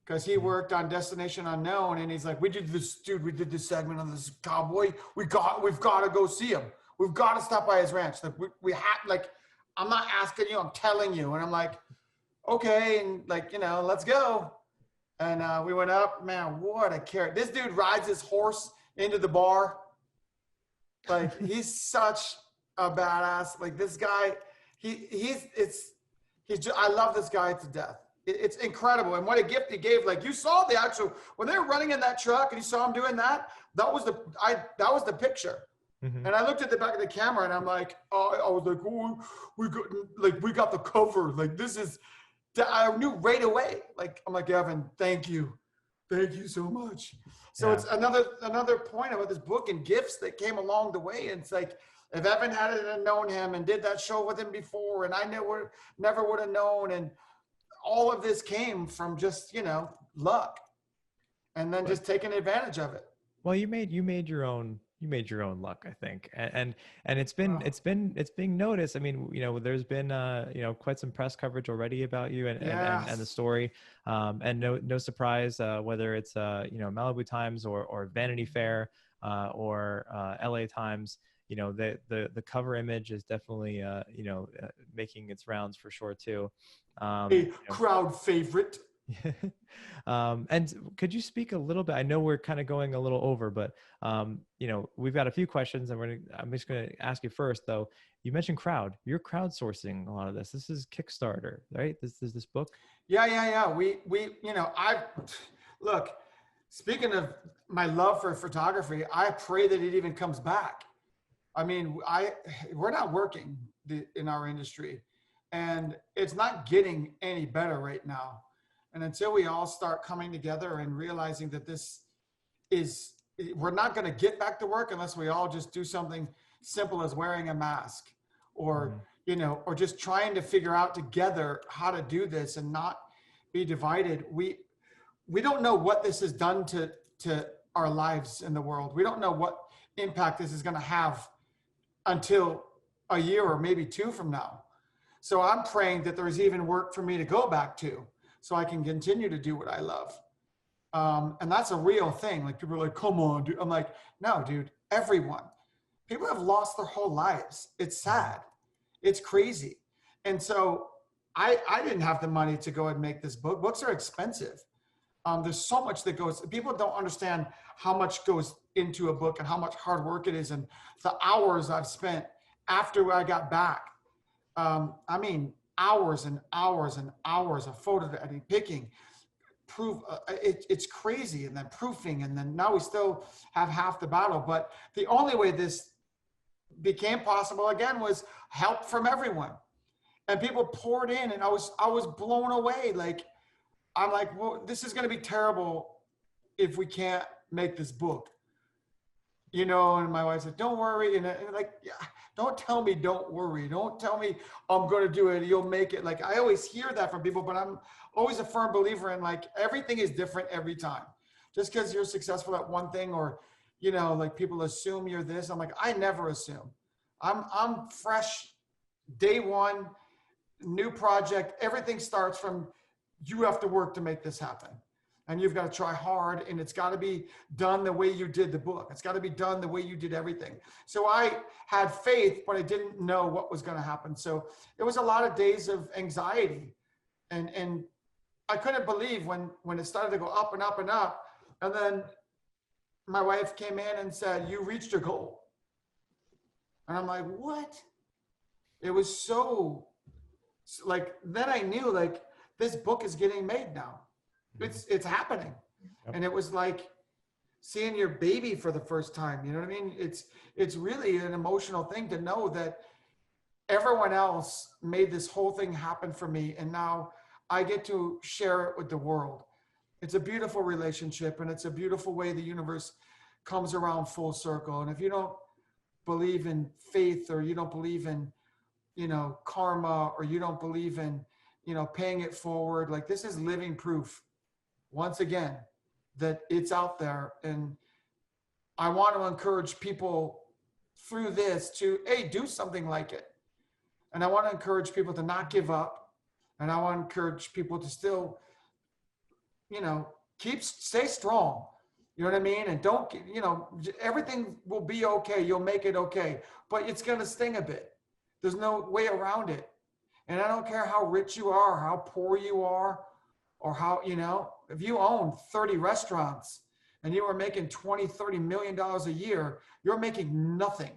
Because he worked on Destination Unknown, and he's like, we did this segment on this cowboy. We've got to go see him. we've got to stop by his ranch. Like we have, like, I'm not asking you, I'm telling you. And I'm like, okay. And like, you know, let's go. And we went up, man, what a character. This dude rides his horse into the bar. Like, he's such a badass. Like, this guy, I love this guy to death. It's incredible. And what a gift he gave. Like, you saw the actual, when they were running in that truck and you saw him doing that, that was the picture. Mm-hmm. And I looked at the back of the camera and I'm like, oh, I was like, oh, we got the cover. Like, this is, I knew right away. Like, I'm like, Evan, thank you so much. So it's another point about this book and gifts that came along the way. And it's like, if Evan hadn't known him and did that show with him before, and I never would have known, and all of this came from just, you know, luck, and then just taking advantage of it. Well, you made your own luck, I think, and it's being noticed. I mean, you know, there's been you know, quite some press coverage already about you and the story, and no surprise, whether it's you know, Malibu Times or Vanity Fair or LA Times. You know, the cover image is definitely you know, making its rounds for sure too. Crowd favorite. And could you speak a little bit? I know we're kind of going a little over, but you know, we've got a few questions, and I'm just going to ask you first, though. You mentioned you're crowdsourcing a lot of this. This is Kickstarter, right? This is this book. Yeah. We you know, look. Speaking of my love for photography, I pray that it even comes back. I mean, we're not working in our industry, and it's not getting any better right now. And until we all start coming together and realizing that we're not going to get back to work unless we all just do something simple as wearing a mask, or, you know, or just trying to figure out together how to do this and not be divided. We don't know what this has done to our lives in the world. We don't know what impact this is going to have until a year or maybe 2 from now. So I'm praying that there's even work for me to go back to, so I can continue to do what I love. And that's a real thing. Like, people are like, come on, dude. I'm like, no, dude, everyone. People have lost their whole lives. It's sad. It's crazy. And so I didn't have the money to go and make this book. Books are expensive. There's so much that goes, people don't understand how much goes into a book and how much hard work it is, and the hours I've spent after I got back. I mean, hours and hours and hours of photo editing, picking, it's crazy, and then proofing, and then now we still have half the battle. But the only way this became possible again was help from everyone, and people poured in, and I was blown away. Like, I'm like, well, this is going to be terrible if we can't make this book, you know. And my wife said, don't worry. And like, yeah, don't tell me don't worry. Don't tell me I'm going to do it, you'll make it. Like, I always hear that from people, but I'm always a firm believer in, like, everything is different every time. Just because you're successful at one thing, or, you know, like, people assume you're this. I'm like, I never assume. I'm fresh, day one, new project. Everything starts from, you have to work to make this happen, and you've got to try hard, and it's got to be done the way you did the book. It's got to be done the way you did everything. So I had faith, but I didn't know what was going to happen. So it was a lot of days of anxiety, and I couldn't believe when it started to go up and up and up. And then my wife came in and said, you reached your goal. And I'm like, what? It was so, like, then I knew, like, this book is getting made now. It's happening. Yep. And it was like seeing your baby for the first time. You know what I mean? It's really an emotional thing to know that everyone else made this whole thing happen for me, and now I get to share it with the world. It's a beautiful relationship, and it's a beautiful way the universe comes around full circle. And if you don't believe in faith, or you don't believe in, you know, karma, or you don't believe in, you know, paying it forward, like, this is living proof, once again, that it's out there. And I want to encourage people through this to, hey, do something like it. And I want to encourage people to not give up. And I want to encourage people to still, you know, stay strong. You know what I mean? And don't, everything will be okay. You'll make it okay, but it's going to sting a bit. There's no way around it. And I don't care how rich you are, or how poor you are, or how, if you own 30 restaurants and you are making 20, $30 million a year, you're making nothing.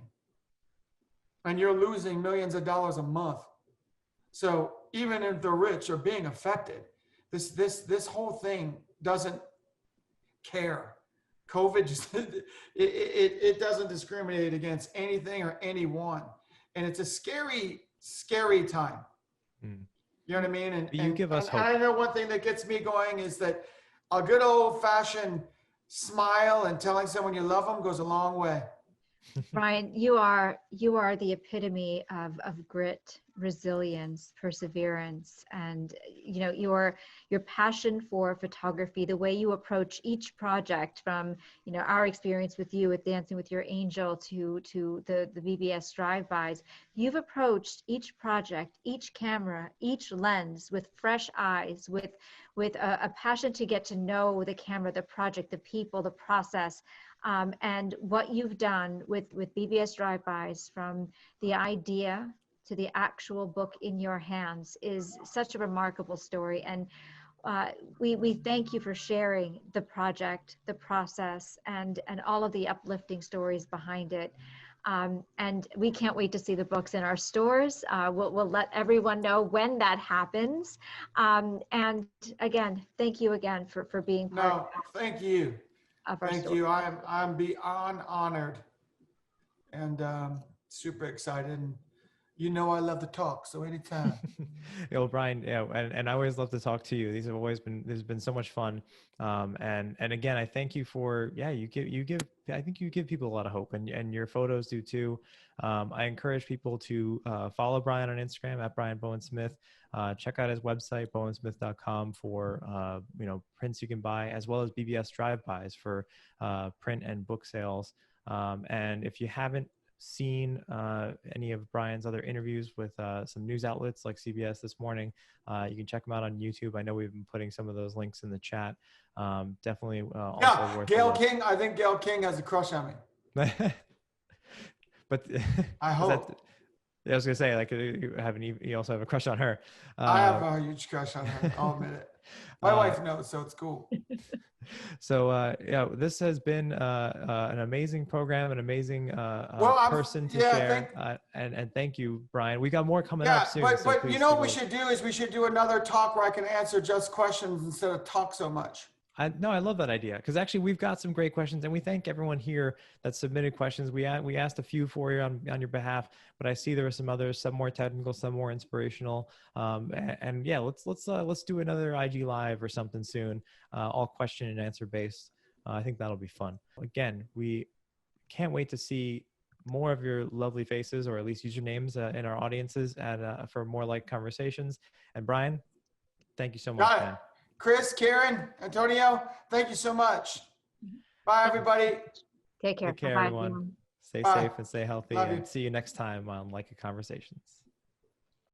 And you're losing millions of dollars a month. So even if the rich are being affected, this whole thing doesn't care. COVID just, it doesn't discriminate against anything or anyone. And it's a scary, scary time. You know what I mean? And you give us hope. I know one thing that gets me going is that a good old fashioned smile and telling someone you love them goes a long way. Brian, you are the epitome of grit, resilience, perseverance, and your passion for photography, the way you approach each project, from our experience with you with Dancing with Your Angel to the BBS drive-bys. You've approached each project, each camera, each lens with fresh eyes, with a passion to get to know the camera, the project, the people, the process. And what you've done with BBS drive-bys, from the idea to the actual book in your hands, is such a remarkable story. And we thank you for sharing the project, the process, and all of the uplifting stories behind it. And we can't wait to see the books in our stores. We'll let everyone know when that happens. And again, thank you again for being part of thank you. Thank you. I'm beyond honored and super excited. And I love to talk, so anytime. Brian, and I always love to talk to you. There's been so much fun. And again, I thank you for, I think you give people a lot of hope, and your photos do too. I encourage people to follow Brian on Instagram at Brian Bowen Smith. Check out his website, bowensmith.com, for prints you can buy, as well as BBS drive-bys for print and book sales. And if you haven't seen any of Brian's other interviews with some news outlets like CBS This Morning, you can check them out on YouTube. I know we've been putting some of those links in the chat. Definitely also worth Gail King. I think Gail King has a crush on me. But I hope. I was gonna say, like, you also have a crush on her. I have a huge crush on her. I'll admit it. My wife knows, so it's cool. So this has been an amazing program, an amazing person to share. And thank you, Brian. We got more coming up soon. But what we should do is we should do another talk where I can answer just questions instead of talk so much. I love that idea, because actually we've got some great questions, and we thank everyone here that submitted questions. We asked a few for you on your behalf, but I see there were some others, some more technical, some more inspirational. And yeah, let's do another IG Live or something soon, all question and answer based. I think that'll be fun. Again, we can't wait to see more of your lovely faces, or at least usernames, in our audiences for more like conversations. And Brian, thank you so much, man. Chris, Karen, Antonio, thank you so much. Bye, everybody. Take care. Take care, everyone. Stay safe and stay healthy. And see you next time on Leica Conversations.